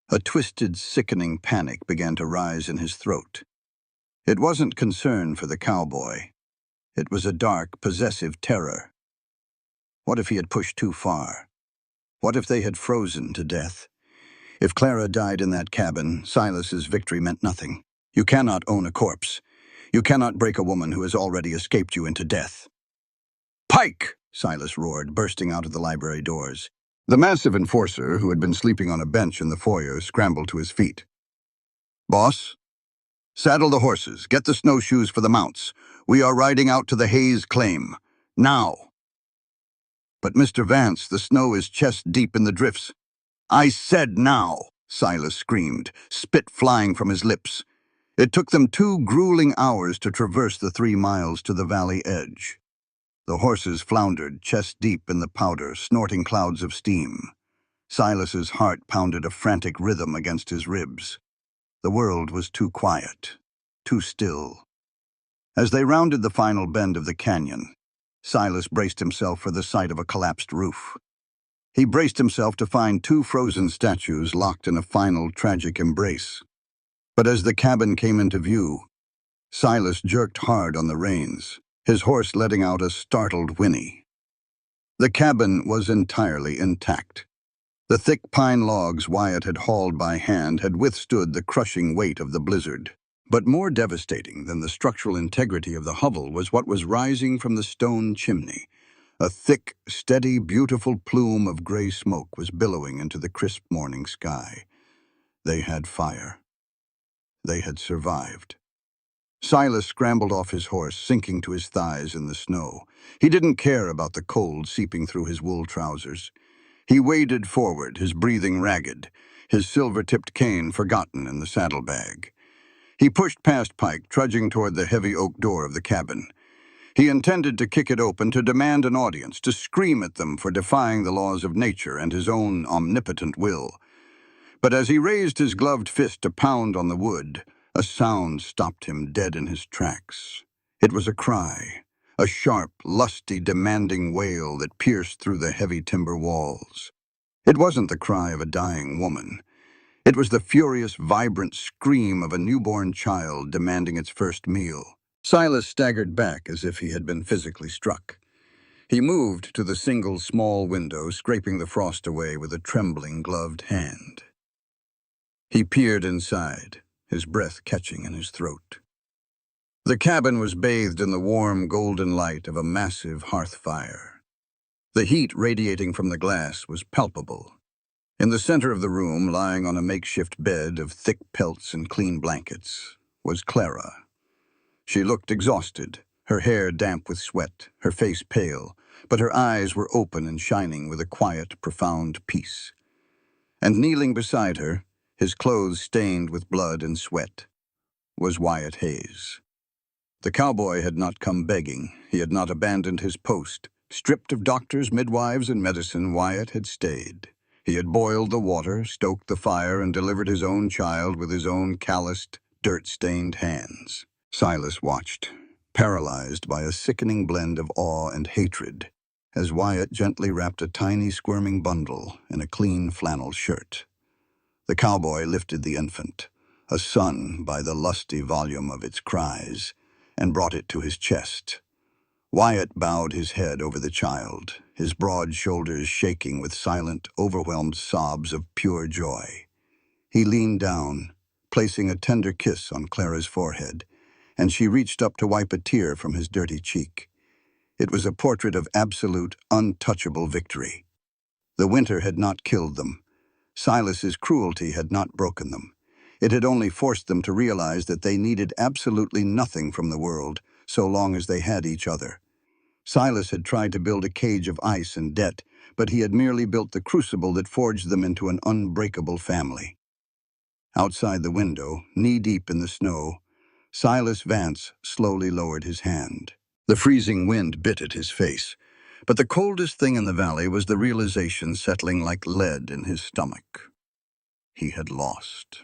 A twisted, sickening panic began to rise in his throat. It wasn't concern for the cowboy. It was a dark, possessive terror. What if he had pushed too far? What if they had frozen to death? If Clara died in that cabin, Silas's victory meant nothing. You cannot own a corpse. You cannot break a woman who has already escaped you into death. "Pike!" Silas roared, bursting out of the library doors. The massive enforcer, who had been sleeping on a bench in the foyer, scrambled to his feet. "Boss? Saddle the horses. Get the snowshoes for the mounts. We are riding out to the Hayes claim. Now." "But Mr. Vance, the snow is chest-deep in the drifts." "I said now," Silas screamed, spit flying from his lips. It took them 2 grueling hours to traverse the 3 miles to the valley edge. The horses floundered, chest-deep in the powder, snorting clouds of steam. Silas's heart pounded a frantic rhythm against his ribs. The world was too quiet, too still. As they rounded the final bend of the canyon, Silas braced himself for the sight of a collapsed roof. He braced himself to find 2 frozen statues locked in a final tragic embrace. But as the cabin came into view, Silas jerked hard on the reins, his horse letting out a startled whinny. The cabin was entirely intact. The thick pine logs Wyatt had hauled by hand had withstood the crushing weight of the blizzard. But more devastating than the structural integrity of the hovel was what was rising from the stone chimney. A thick, steady, beautiful plume of gray smoke was billowing into the crisp morning sky. They had fire. They had survived. Silas scrambled off his horse, sinking to his thighs in the snow. He didn't care about the cold seeping through his wool trousers. He waded forward, his breathing ragged, his silver-tipped cane forgotten in the saddlebag. He pushed past Pike, trudging toward the heavy oak door of the cabin. He intended to kick it open to demand an audience, to scream at them for defying the laws of nature and his own omnipotent will. But as he raised his gloved fist to pound on the wood, a sound stopped him dead in his tracks. It was a cry, a sharp, lusty, demanding wail that pierced through the heavy timber walls. It wasn't the cry of a dying woman. It was the furious, vibrant scream of a newborn child demanding its first meal. Silas staggered back as if he had been physically struck. He moved to the single small window, scraping the frost away with a trembling, gloved hand. He peered inside, his breath catching in his throat. The cabin was bathed in the warm, golden light of a massive hearth fire. The heat radiating from the glass was palpable. In the center of the room, lying on a makeshift bed of thick pelts and clean blankets, was Clara. She looked exhausted, her hair damp with sweat, her face pale, but her eyes were open and shining with a quiet, profound peace. And kneeling beside her, his clothes stained with blood and sweat, was Wyatt Hayes. The cowboy had not come begging. He had not abandoned his post. Stripped of doctors, midwives, and medicine, Wyatt had stayed. He had boiled the water, stoked the fire, and delivered his own child with his own calloused, dirt-stained hands. Silas watched, paralyzed by a sickening blend of awe and hatred, as Wyatt gently wrapped a tiny, squirming bundle in a clean flannel shirt. The cowboy lifted the infant, a son by the lusty volume of its cries, and brought it to his chest. Wyatt bowed his head over the child, his broad shoulders shaking with silent, overwhelmed sobs of pure joy. He leaned down, placing a tender kiss on Clara's forehead, and she reached up to wipe a tear from his dirty cheek. It was a portrait of absolute, untouchable victory. The winter had not killed them. Silas's cruelty had not broken them. It had only forced them to realize that they needed absolutely nothing from the world, so long as they had each other. Silas had tried to build a cage of ice and debt, but he had merely built the crucible that forged them into an unbreakable family. Outside the window, knee-deep in the snow, Silas Vance slowly lowered his hand. The freezing wind bit at his face, but the coldest thing in the valley was the realization settling like lead in his stomach. He had lost.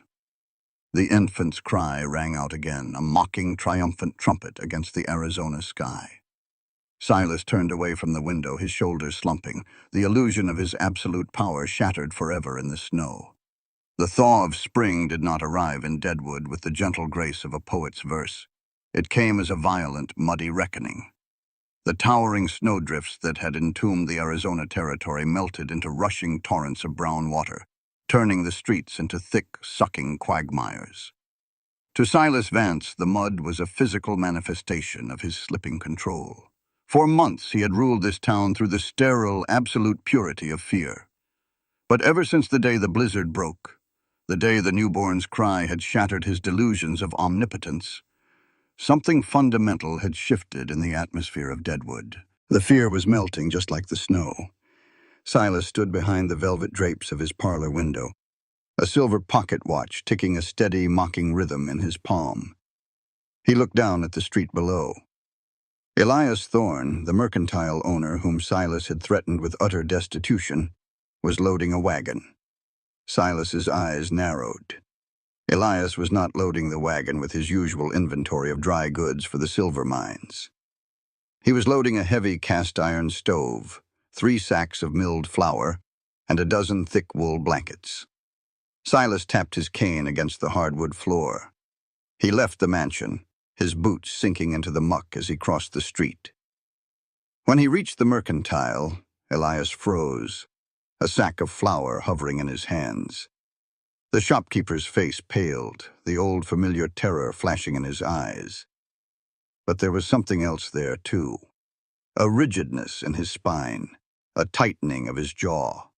The infant's cry rang out again, a mocking, triumphant trumpet against the Arizona sky. Silas turned away from the window, his shoulders slumping, the illusion of his absolute power shattered forever in the snow. The thaw of spring did not arrive in Deadwood with the gentle grace of a poet's verse. It came as a violent, muddy reckoning. The towering snowdrifts that had entombed the Arizona territory melted into rushing torrents of brown water, turning the streets into thick, sucking quagmires. To Silas Vance, the mud was a physical manifestation of his slipping control. For months he had ruled this town through the sterile, absolute purity of fear. But ever since the day the blizzard broke, the day the newborn's cry had shattered his delusions of omnipotence, something fundamental had shifted in the atmosphere of Deadwood. The fear was melting just like the snow. Silas stood behind the velvet drapes of his parlor window, a silver pocket watch ticking a steady, mocking rhythm in his palm. He looked down at the street below. Elias Thorne, the mercantile owner whom Silas had threatened with utter destitution, was loading a wagon. Silas's eyes narrowed. Elias was not loading the wagon with his usual inventory of dry goods for the silver mines. He was loading a heavy cast-iron stove, 3 sacks of milled flour, and a dozen thick wool blankets. Silas tapped his cane against the hardwood floor. He left the mansion, his boots sinking into the muck as he crossed the street. When he reached the mercantile, Elias froze, a sack of flour hovering in his hands. The shopkeeper's face paled, the old familiar terror flashing in his eyes. But there was something else there, too. A rigidness in his spine, a tightening of his jaw.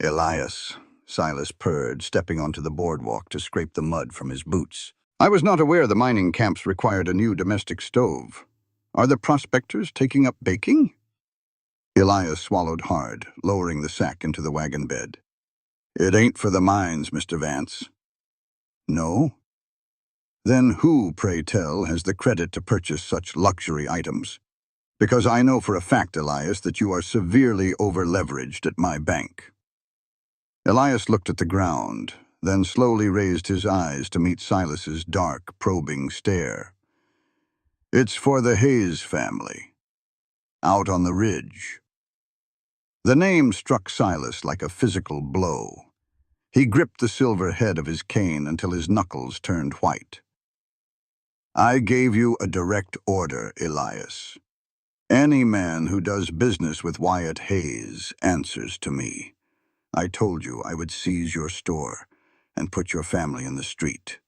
"Elias," Silas purred, stepping onto the boardwalk to scrape the mud from his boots. "I was not aware the mining camps required a new domestic stove. Are the prospectors taking up baking?" Elias swallowed hard, lowering the sack into the wagon bed. "It ain't for the mines, Mr. Vance." "No? Then who, pray tell, has the credit to purchase such luxury items? Because I know for a fact, Elias, that you are severely over-leveraged at my bank." Elias looked at the ground, then slowly raised his eyes to meet Silas's dark, probing stare. "It's for the Hayes family, out on the ridge." The name struck Silas like a physical blow. He gripped the silver head of his cane until his knuckles turned white. "I gave you a direct order, Elias. Any man who does business with Wyatt Hayes answers to me. I told you I would seize your store and put your family in the street."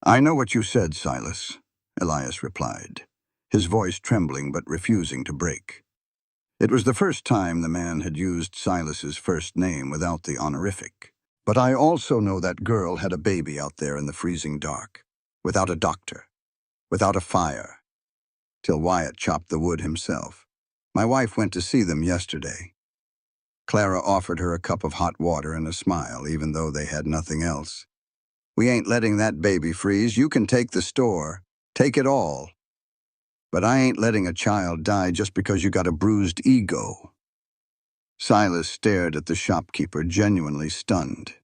"I know what you said, Silas," Elias replied, his voice trembling but refusing to break. It was the first time the man had used Silas's first name without the honorific. "But I also know that girl had a baby out there in the freezing dark, without a doctor, without a fire, till Wyatt chopped the wood himself. My wife went to see them yesterday. Clara offered her a cup of hot water and a smile, even though they had nothing else. 'We ain't letting that baby freeze. You can take the store. Take it all. But I ain't letting a child die just because you got a bruised ego.'" Silas stared at the shopkeeper, genuinely stunned.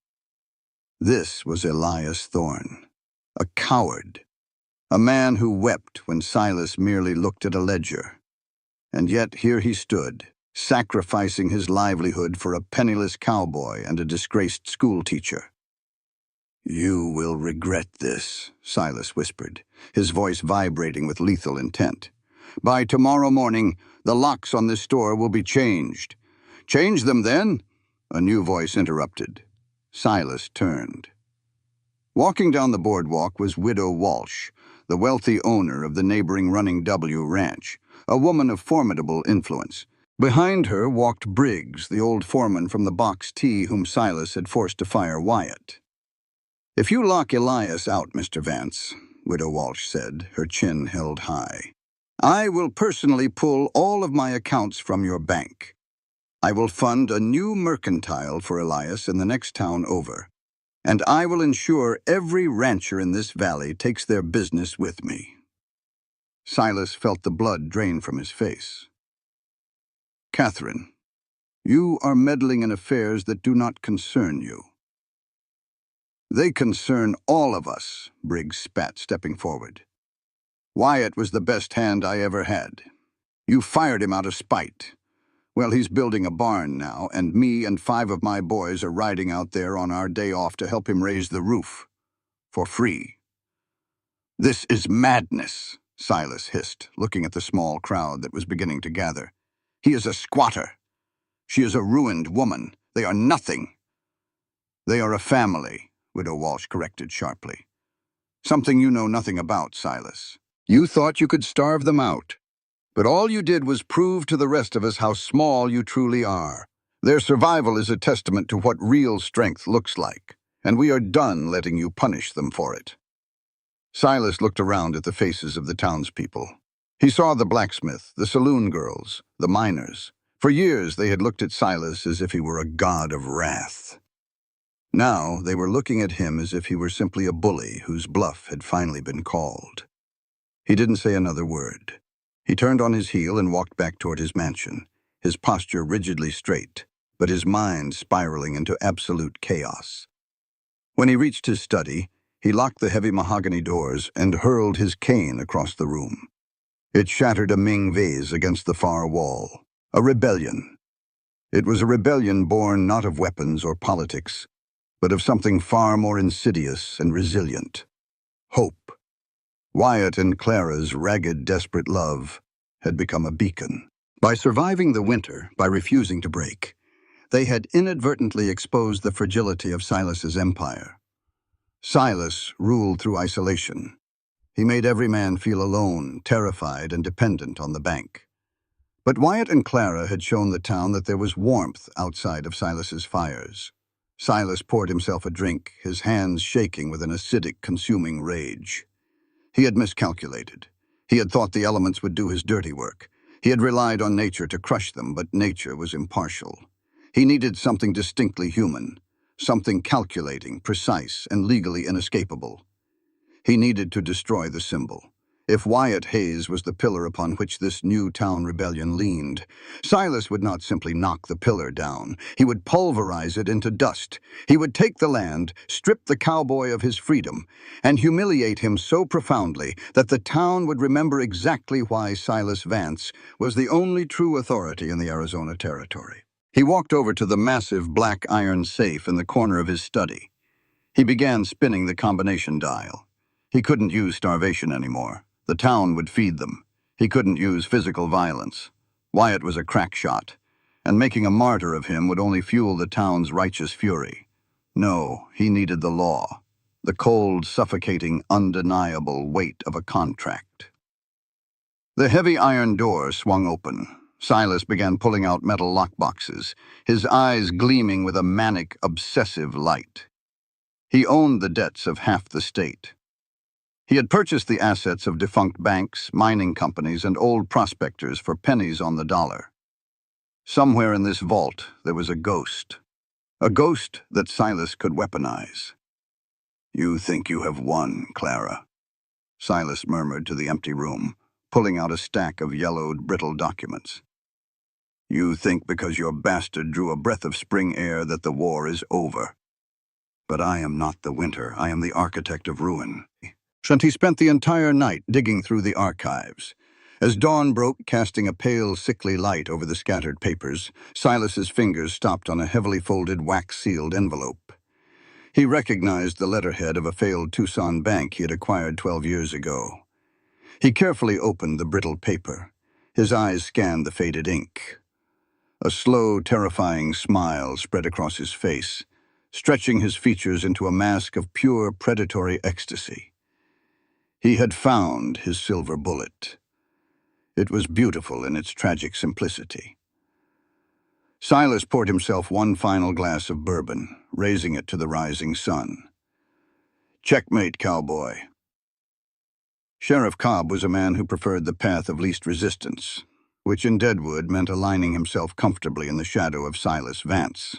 This was Elias Thorne, a coward, a man who wept when Silas merely looked at a ledger. And yet here he stood, sacrificing his livelihood for a penniless cowboy and a disgraced schoolteacher. "You will regret this," Silas whispered, his voice vibrating with lethal intent. "By tomorrow morning, the locks on this store will be changed." "Change them, then?" a new voice interrupted. Silas turned. Walking down the boardwalk was Widow Walsh, the wealthy owner of the neighboring Running W Ranch, a woman of formidable influence. Behind her walked Briggs, the old foreman from the Box T whom Silas had forced to fire Wyatt. "If you lock Elias out, Mr. Vance," Widow Walsh said, her chin held high, "I will personally pull all of my accounts from your bank. I will fund a new mercantile for Elias in the next town over, and I will ensure every rancher in this valley takes their business with me." Silas felt the blood drain from his face. "Catherine, you are meddling in affairs that do not concern you." "They concern all of us," Briggs spat, stepping forward. Wyatt was the best hand I ever had. You fired him out of spite. Well, he's building a barn now, and me and 5 of my boys are riding out there on our day off to help him raise the roof. For free. This is madness, Silas hissed, looking at the small crowd that was beginning to gather. He is a squatter. She is a ruined woman. They are nothing. They are a family, Widow Walsh corrected sharply. Something you know nothing about, Silas. You thought you could starve them out. But all you did was prove to the rest of us how small you truly are. Their survival is a testament to what real strength looks like, and we are done letting you punish them for it. Silas looked around at the faces of the townspeople. He saw the blacksmith, the saloon girls, the miners. For years they had looked at Silas as if he were a god of wrath. Now they were looking at him as if he were simply a bully whose bluff had finally been called. He didn't say another word. He turned on his heel and walked back toward his mansion, his posture rigidly straight, but his mind spiraling into absolute chaos. When he reached his study, he locked the heavy mahogany doors and hurled his cane across the room. It shattered a Ming vase against the far wall. A rebellion. It was a rebellion born not of weapons or politics, but of something far more insidious and resilient. Hope. Wyatt and Clara's ragged, desperate love had become a beacon. By surviving the winter, by refusing to break, they had inadvertently exposed the fragility of Silas's empire. Silas ruled through isolation. He made every man feel alone, terrified, and dependent on the bank. But Wyatt and Clara had shown the town that there was warmth outside of Silas's fires. Silas poured himself a drink, his hands shaking with an acidic, consuming rage. He had miscalculated. He had thought the elements would do his dirty work. He had relied on nature to crush them, but nature was impartial. He needed something distinctly human, something calculating, precise, and legally inescapable. He needed to destroy the symbol. If Wyatt Hayes was the pillar upon which this new town rebellion leaned, Silas would not simply knock the pillar down. He would pulverize it into dust. He would take the land, strip the cowboy of his freedom, and humiliate him so profoundly that the town would remember exactly why Silas Vance was the only true authority in the Arizona Territory. He walked over to the massive black iron safe in the corner of his study. He began spinning the combination dial. He couldn't use starvation anymore. The town would feed them. He couldn't use physical violence. Wyatt was a crack shot, and making a martyr of him would only fuel the town's righteous fury. No, he needed the law, the cold, suffocating, undeniable weight of a contract. The heavy iron door swung open. Silas began pulling out metal lockboxes, his eyes gleaming with a manic, obsessive light. He owned the debts of half the state. He had purchased the assets of defunct banks, mining companies, and old prospectors for pennies on the dollar. Somewhere in this vault there was a ghost that Silas could weaponize. "You think you have won, Clara," Silas murmured to the empty room, pulling out a stack of yellowed, brittle documents. "You think because your bastard drew a breath of spring air that the war is over. But I am not the winter, I am the architect of ruin." And he spent the entire night digging through the archives. As dawn broke, casting a pale, sickly light over the scattered papers, Silas's fingers stopped on a heavily folded, wax-sealed envelope. He recognized the letterhead of a failed Tucson bank he had acquired 12 years ago. He carefully opened the brittle paper. His eyes scanned the faded ink. A slow, terrifying smile spread across his face, stretching his features into a mask of pure, predatory ecstasy. He had found his silver bullet. It was beautiful in its tragic simplicity. Silas poured himself one final glass of bourbon, raising it to the rising sun. "Checkmate, cowboy." Sheriff Cobb was a man who preferred the path of least resistance, which in Deadwood meant aligning himself comfortably in the shadow of Silas Vance.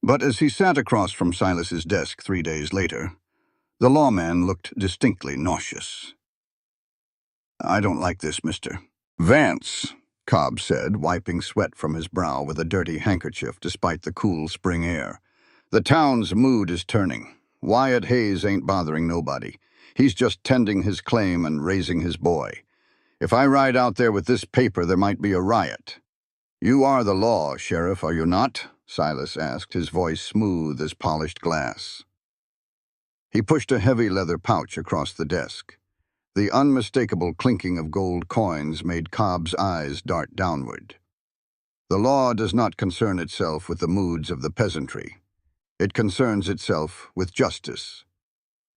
But as he sat across from Silas's desk 3 days later, the lawman looked distinctly nauseous. "I don't like this, mister." "Vance," Cobb said, wiping sweat from his brow with a dirty handkerchief despite the cool spring air. "The town's mood is turning. Wyatt Hayes ain't bothering nobody. He's just tending his claim and raising his boy. If I ride out there with this paper, there might be a riot." "You are the law, Sheriff, are you not?" Silas asked, his voice smooth as polished glass. He pushed a heavy leather pouch across the desk. The unmistakable clinking of gold coins made Cobb's eyes dart downward. "The law does not concern itself with the moods of the peasantry. It concerns itself with justice,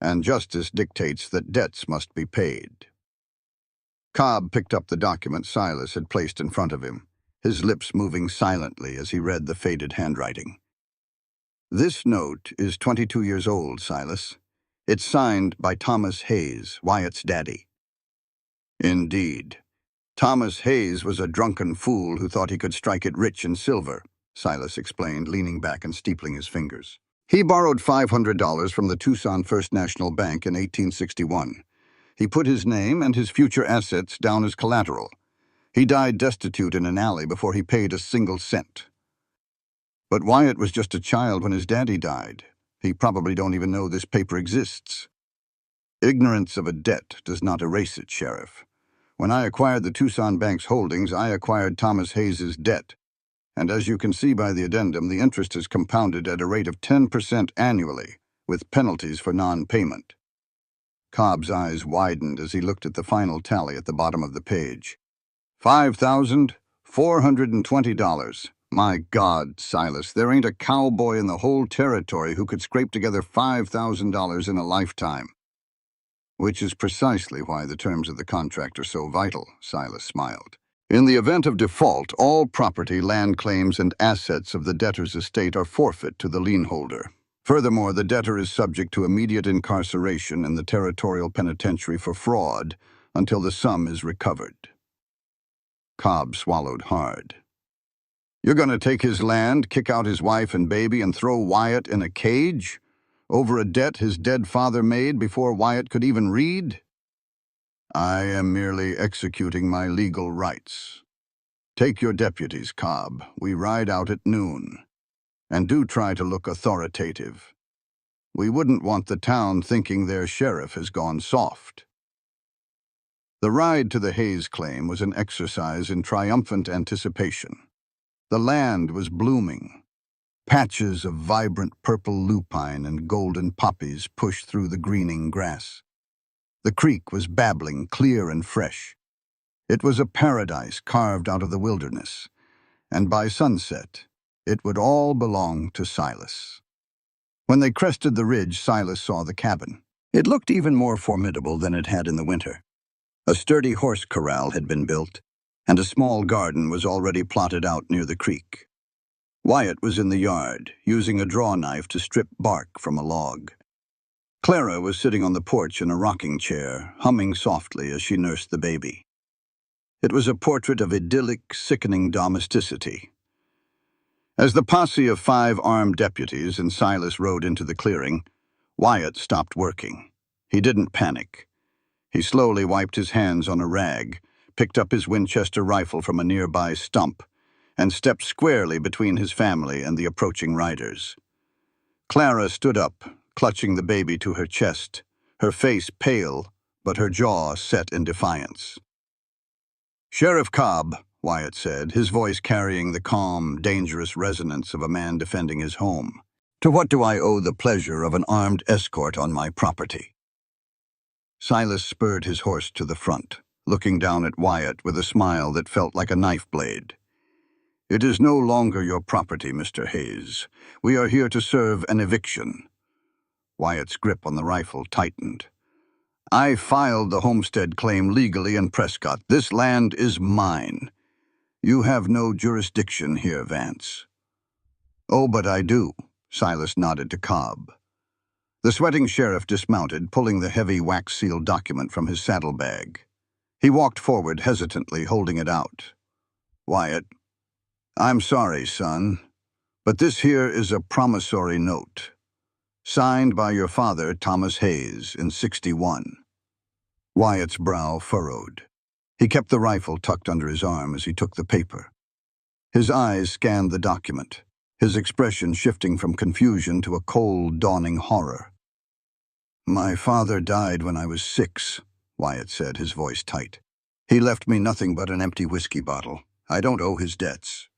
and justice dictates that debts must be paid." Cobb picked up the document Silas had placed in front of him, his lips moving silently as he read the faded handwriting. "This note is 22 years old, Silas. It's signed by Thomas Hayes, Wyatt's daddy." "Indeed. Thomas Hayes was a drunken fool who thought he could strike it rich in silver," Silas explained, leaning back and steepling his fingers. "He borrowed $500 from the Tucson First National Bank in 1861. He put his name and his future assets down as collateral. He died destitute in an alley before he paid a single cent. But Wyatt was just a child when his daddy died. He probably don't even know this paper exists. Ignorance of a debt does not erase it, Sheriff. When I acquired the Tucson Bank's holdings, I acquired Thomas Hayes's debt. And as you can see by the addendum, the interest is compounded at a rate of 10% annually, with penalties for non-payment." Cobb's eyes widened as he looked at the final tally at the bottom of the page. $5,420. My God, Silas, there ain't a cowboy in the whole territory who could scrape together $5,000 in a lifetime. "Which is precisely why the terms of the contract are so vital," Silas smiled. "In the event of default, all property, land claims, and assets of the debtor's estate are forfeit to the lien holder. Furthermore, the debtor is subject to immediate incarceration in the territorial penitentiary for fraud until the sum is recovered." Cobb swallowed hard. "You're going to take his land, kick out his wife and baby, and throw Wyatt in a cage? Over a debt his dead father made before Wyatt could even read?" "I am merely executing my legal rights. Take your deputies, Cobb. We ride out at noon. And do try to look authoritative. We wouldn't want the town thinking their sheriff has gone soft." The ride to the Hayes claim was an exercise in triumphant anticipation. The land was blooming. Patches of vibrant purple lupine and golden poppies pushed through the greening grass. The creek was babbling, clear and fresh. It was a paradise carved out of the wilderness, and by sunset, it would all belong to Silas. When they crested the ridge, Silas saw the cabin. It looked even more formidable than it had in the winter. A sturdy horse corral had been built, and a small garden was already plotted out near the creek. Wyatt was in the yard, using a draw knife to strip bark from a log. Clara was sitting on the porch in a rocking chair, humming softly as she nursed the baby. It was a portrait of idyllic, sickening domesticity. As the posse of 5 armed deputies and Silas rode into the clearing, Wyatt stopped working. He didn't panic. He slowly wiped his hands on a rag, picked up his Winchester rifle from a nearby stump, and stepped squarely between his family and the approaching riders. Clara stood up, clutching the baby to her chest, her face pale, but her jaw set in defiance. "Sheriff Cobb," Wyatt said, his voice carrying the calm, dangerous resonance of a man defending his home. "To what do I owe the pleasure of an armed escort on my property?" Silas spurred his horse to the front, looking down at Wyatt with a smile that felt like a knife blade. "It is no longer your property, Mr. Hayes. We are here to serve an eviction." Wyatt's grip on the rifle tightened. "I filed the homestead claim legally in Prescott. This land is mine. You have no jurisdiction here, Vance." "Oh, but I do," Silas nodded to Cobb. The sweating sheriff dismounted, pulling the heavy wax-sealed document from his saddlebag. He walked forward hesitantly, holding it out. "Wyatt, I'm sorry, son, but this here is a promissory note, signed by your father, Thomas Hayes, in '61. Wyatt's brow furrowed. He kept the rifle tucked under his arm as he took the paper. His eyes scanned the document, his expression shifting from confusion to a cold, dawning horror. My father died when I was 6, Wyatt said, his voice tight. He left me nothing but an empty whiskey bottle. I don't owe his debts.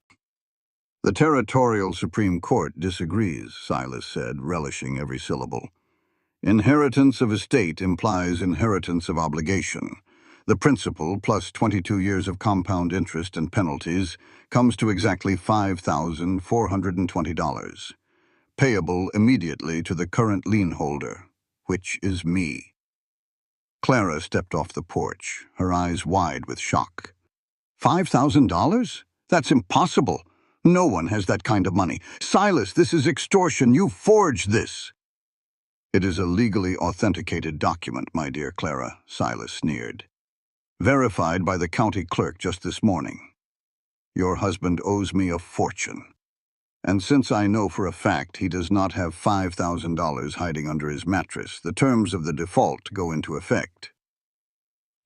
The Territorial Supreme Court disagrees, Silas said, relishing every syllable. Inheritance of estate implies inheritance of obligation. The principal, plus 22 years of compound interest and penalties, comes to exactly $5,420, payable immediately to the current lien holder, which is me. Clara stepped off the porch, her eyes wide with shock. $5,000? That's impossible. No one has that kind of money. Silas, this is extortion. You forged this. It is a legally authenticated document, my dear Clara, Silas sneered. Verified by the county clerk just this morning. Your husband owes me a fortune. And since I know for a fact he does not have $5,000 hiding under his mattress, the terms of the default go into effect.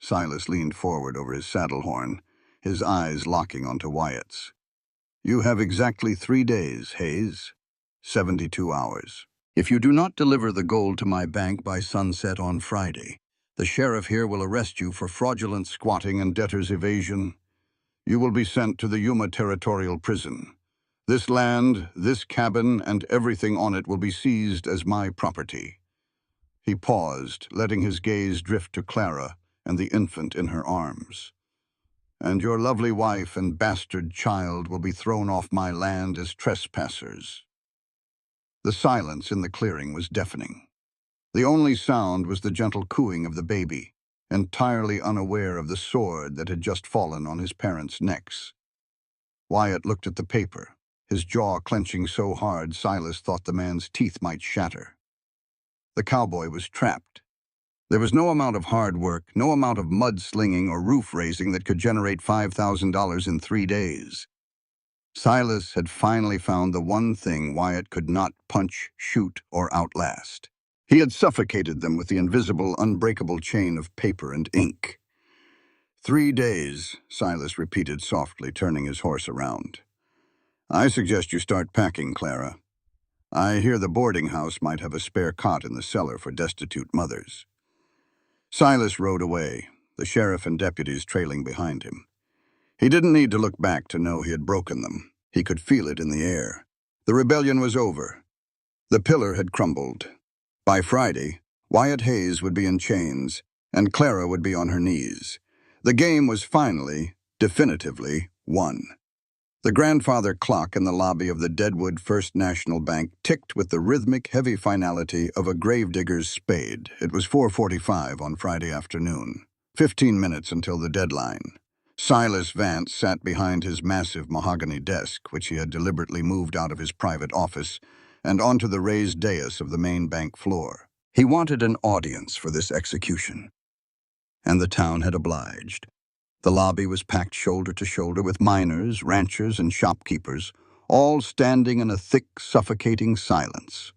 Silas leaned forward over his saddle horn, his eyes locking onto Wyatt's. You have exactly 3 days, Hayes. 72 hours. If you do not deliver the gold to my bank by sunset on Friday, the sheriff here will arrest you for fraudulent squatting and debtor's evasion. You will be sent to the Yuma Territorial Prison. This land, this cabin, and everything on it will be seized as my property. He paused, letting his gaze drift to Clara and the infant in her arms. And your lovely wife and bastard child will be thrown off my land as trespassers. The silence in the clearing was deafening. The only sound was the gentle cooing of the baby, entirely unaware of the sword that had just fallen on his parents' necks. Wyatt looked at the paper, his jaw clenching so hard Silas thought the man's teeth might shatter. The cowboy was trapped. There was no amount of hard work, no amount of mudslinging or roof-raising that could generate $5,000 in 3 days. Silas had finally found the one thing Wyatt could not punch, shoot, or outlast. He had suffocated them with the invisible, unbreakable chain of paper and ink. 3 days, Silas repeated softly, turning his horse around. I suggest you start packing, Clara. I hear the boarding house might have a spare cot in the cellar for destitute mothers. Silas rode away, the sheriff and deputies trailing behind him. He didn't need to look back to know he had broken them. He could feel it in the air. The rebellion was over. The pillar had crumbled. By Friday, Wyatt Hayes would be in chains, and Clara would be on her knees. The game was finally, definitively, won. The grandfather clock in the lobby of the Deadwood First National Bank ticked with the rhythmic, heavy finality of a gravedigger's spade. It was 4:45 on Friday afternoon, 15 minutes until the deadline. Silas Vance sat behind his massive mahogany desk, which he had deliberately moved out of his private office, and onto the raised dais of the main bank floor. He wanted an audience for this execution, and the town had obliged. The lobby was packed shoulder to shoulder with miners, ranchers, and shopkeepers, all standing in a thick, suffocating silence.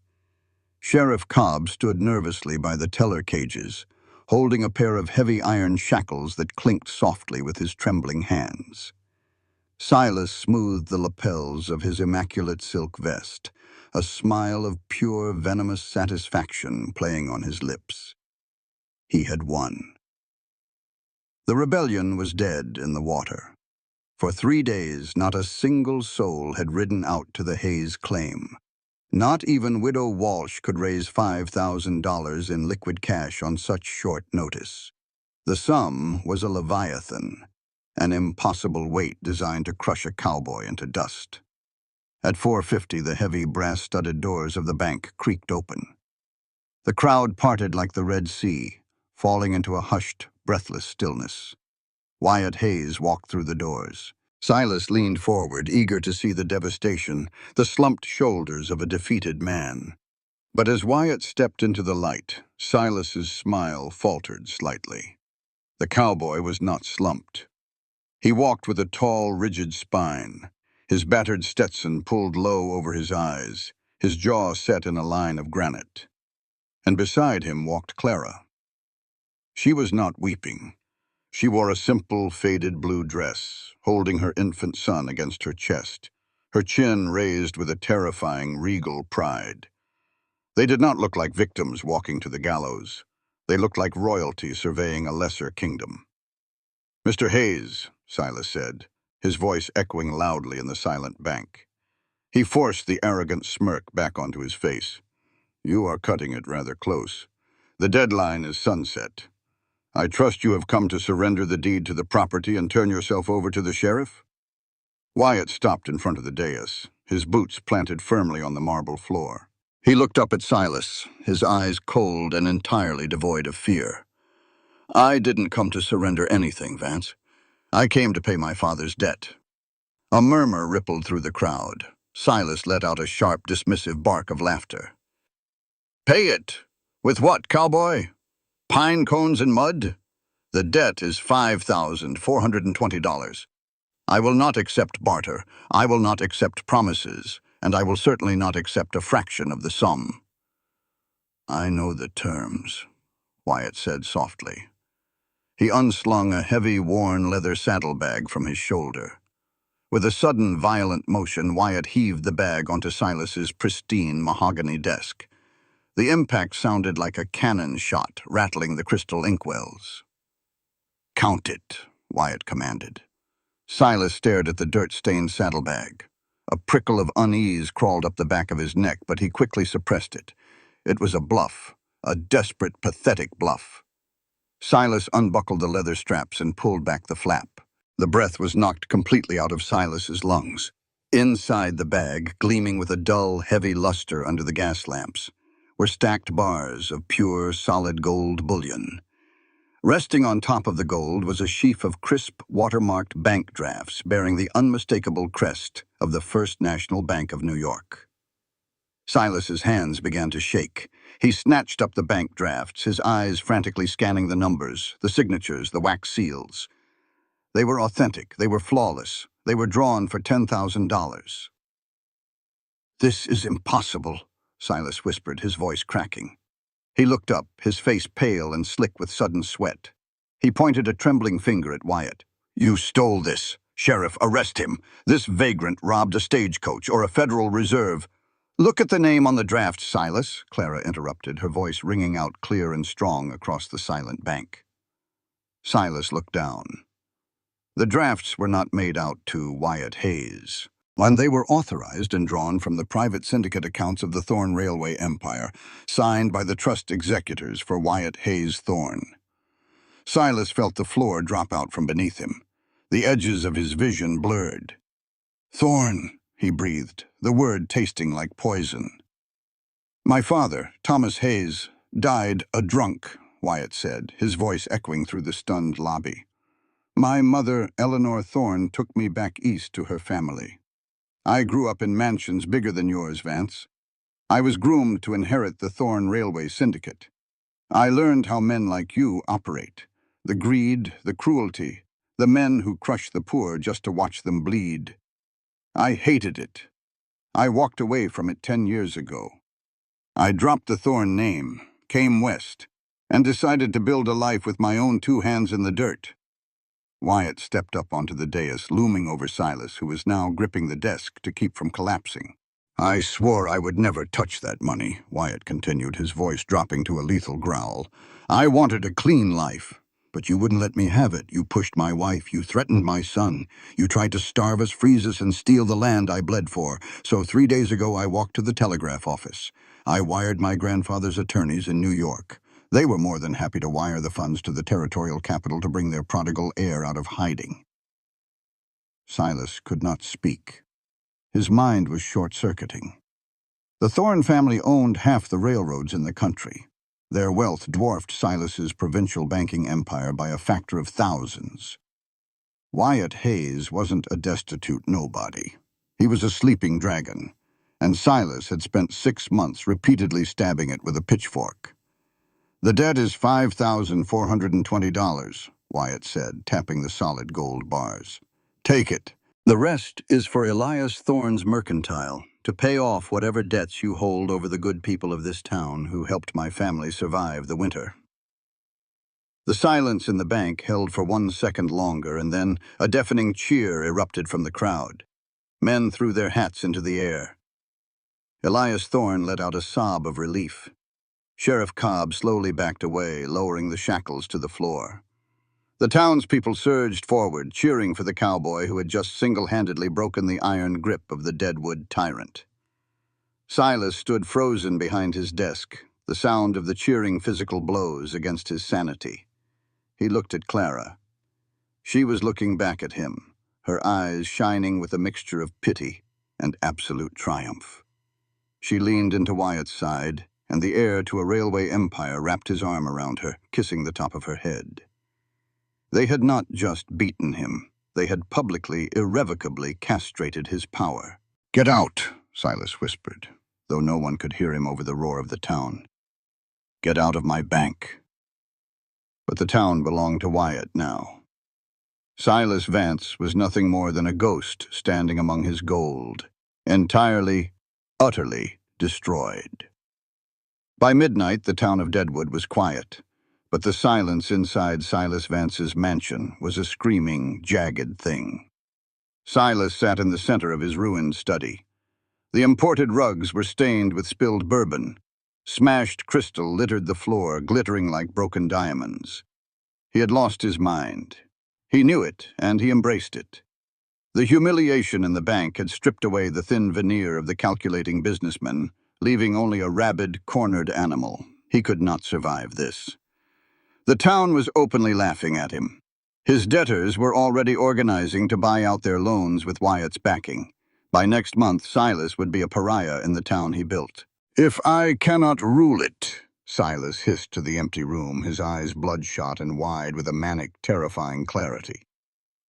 Sheriff Cobb stood nervously by the teller cages, holding a pair of heavy iron shackles that clinked softly with his trembling hands. Silas smoothed the lapels of his immaculate silk vest, a smile of pure, venomous satisfaction playing on his lips. He had won. The rebellion was dead in the water. For 3 days, not a single soul had ridden out to the Hayes claim. Not even Widow Walsh could raise $5,000 in liquid cash on such short notice. The sum was a leviathan, an impossible weight designed to crush a cowboy into dust. At 4:50, the heavy brass-studded doors of the bank creaked open. The crowd parted like the Red Sea, falling into a hushed, breathless stillness. Wyatt Hayes walked through the doors. Silas leaned forward, eager to see the devastation, the slumped shoulders of a defeated man. But as Wyatt stepped into the light, Silas's smile faltered slightly. The cowboy was not slumped. He walked with a tall, rigid spine, his battered Stetson pulled low over his eyes, his jaw set in a line of granite. And beside him walked Clara. She was not weeping. She wore a simple, faded blue dress, holding her infant son against her chest, her chin raised with a terrifying, regal pride. They did not look like victims walking to the gallows. They looked like royalty surveying a lesser kingdom. "Mr. Hayes," Silas said, his voice echoing loudly in the silent bank. He forced the arrogant smirk back onto his face. "You are cutting it rather close. The deadline is sunset. I trust you have come to surrender the deed to the property and turn yourself over to the sheriff?" Wyatt stopped in front of the dais, his boots planted firmly on the marble floor. He looked up at Silas, his eyes cold and entirely devoid of fear. "I didn't come to surrender anything, Vance. I came to pay my father's debt." A murmur rippled through the crowd. Silas let out a sharp, dismissive bark of laughter. "Pay it? With what, cowboy? Pine cones and mud? The debt is $5,420. I will not accept barter. I will not accept promises, and I will certainly not accept a fraction of the sum." "I know the terms," Wyatt said softly. He unslung a heavy, worn leather saddlebag from his shoulder. With a sudden, violent motion, Wyatt heaved the bag onto Silas's pristine mahogany desk. The impact sounded like a cannon shot, rattling the crystal inkwells. "Count it," Wyatt commanded. Silas stared at the dirt-stained saddlebag. A prickle of unease crawled up the back of his neck, but he quickly suppressed it. It was a bluff, a desperate, pathetic bluff. Silas unbuckled the leather straps and pulled back the flap. The breath was knocked completely out of Silas's lungs. Inside the bag, gleaming with a dull, heavy luster under the gas lamps, were stacked bars of pure, solid gold bullion. Resting on top of the gold was a sheaf of crisp, watermarked bank drafts bearing the unmistakable crest of the First National Bank of New York. Silas's hands began to shake. He snatched up the bank drafts, his eyes frantically scanning the numbers, the signatures, the wax seals. They were authentic, they were flawless, they were drawn for $10,000. "This is impossible," Silas whispered, his voice cracking. He looked up, his face pale and slick with sudden sweat. He pointed a trembling finger at Wyatt. "You stole this. Sheriff, arrest him. This vagrant robbed a stagecoach or a Federal Reserve." "Look at the name on the draft, Silas," Clara interrupted, her voice ringing out clear and strong across the silent bank. Silas looked down. The drafts were not made out to Wyatt Hayes, and they were authorized and drawn from the private syndicate accounts of the Thorn Railway Empire, signed by the trust executors for Wyatt Hayes Thorn. Silas felt the floor drop out from beneath him. The edges of his vision blurred. "Thorn," he breathed, the word tasting like poison. "My father, Thomas Hayes, died a drunk," Wyatt said, his voice echoing through the stunned lobby. "My mother, Eleanor Thorn, took me back east to her family. I grew up in mansions bigger than yours, Vance. I was groomed to inherit the Thorn Railway Syndicate. I learned how men like you operate. The greed, the cruelty, the men who crush the poor just to watch them bleed. I hated it. I walked away from it 10 years ago. I dropped the Thorn name, came west, and decided to build a life with my own 2 hands in the dirt." Wyatt stepped up onto the dais, looming over Silas, who was now gripping the desk to keep from collapsing. "I swore I would never touch that money," Wyatt continued, his voice dropping to a lethal growl. "I wanted a clean life, but you wouldn't let me have it. You pushed my wife, you threatened my son. You tried to starve us, freeze us, and steal the land I bled for. So 3 days ago I walked to the telegraph office. I wired my grandfather's attorneys in New York. They were more than happy to wire the funds to the territorial capital to bring their prodigal heir out of hiding." Silas could not speak. His mind was short-circuiting. The Thorn family owned half the railroads in the country. Their wealth dwarfed Silas's provincial banking empire by a factor of thousands. Wyatt Hayes wasn't a destitute nobody. He was a sleeping dragon, and Silas had spent 6 months repeatedly stabbing it with a pitchfork. "The debt is $5,420, Wyatt said, tapping the solid gold bars. "Take it. The rest is for Elias Thorn's mercantile, to pay off whatever debts you hold over the good people of this town who helped my family survive the winter." The silence in the bank held for 1 second longer, and then a deafening cheer erupted from the crowd. Men threw their hats into the air. Elias Thorne let out a sob of relief. Sheriff Cobb slowly backed away, lowering the shackles to the floor. The townspeople surged forward, cheering for the cowboy who had just single-handedly broken the iron grip of the Deadwood tyrant. Silas stood frozen behind his desk, the sound of the cheering physical blows against his sanity. He looked at Clara. She was looking back at him, her eyes shining with a mixture of pity and absolute triumph. She leaned into Wyatt's side, and the heir to a railway empire wrapped his arm around her, kissing the top of her head. They had not just beaten him. They had publicly, irrevocably castrated his power. "Get out," Silas whispered, though no one could hear him over the roar of the town. "Get out of my bank." But the town belonged to Wyatt now. Silas Vance was nothing more than a ghost standing among his gold, entirely, utterly destroyed. By midnight, the town of Deadwood was quiet, but the silence inside Silas Vance's mansion was a screaming, jagged thing. Silas sat in the center of his ruined study. The imported rugs were stained with spilled bourbon. Smashed crystal littered the floor, glittering like broken diamonds. He had lost his mind. He knew it, and he embraced it. The humiliation in the bank had stripped away the thin veneer of the calculating businessman, leaving only a rabid, cornered animal. He could not survive this. The town was openly laughing at him. His debtors were already organizing to buy out their loans with Wyatt's backing. By next month, Silas would be a pariah in the town he built. "If I cannot rule it," Silas hissed to the empty room, his eyes bloodshot and wide with a manic, terrifying clarity,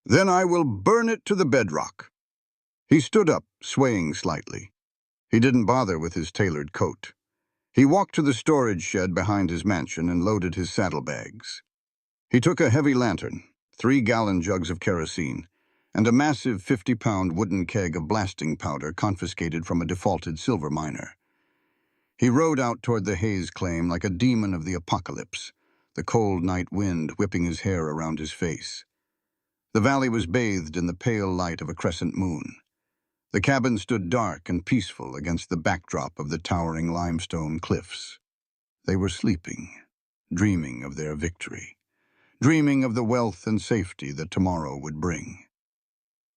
"then I will burn it to the bedrock." He stood up, swaying slightly. He didn't bother with his tailored coat. He walked to the storage shed behind his mansion and loaded his saddlebags. He took a heavy lantern, 3-gallon jugs of kerosene, and a massive 50-pound wooden keg of blasting powder confiscated from a defaulted silver miner. He rode out toward the Hayes claim like a demon of the apocalypse, the cold night wind whipping his hair around his face. The valley was bathed in the pale light of a crescent moon. The cabin stood dark and peaceful against the backdrop of the towering limestone cliffs. They were sleeping, dreaming of their victory, dreaming of the wealth and safety that tomorrow would bring.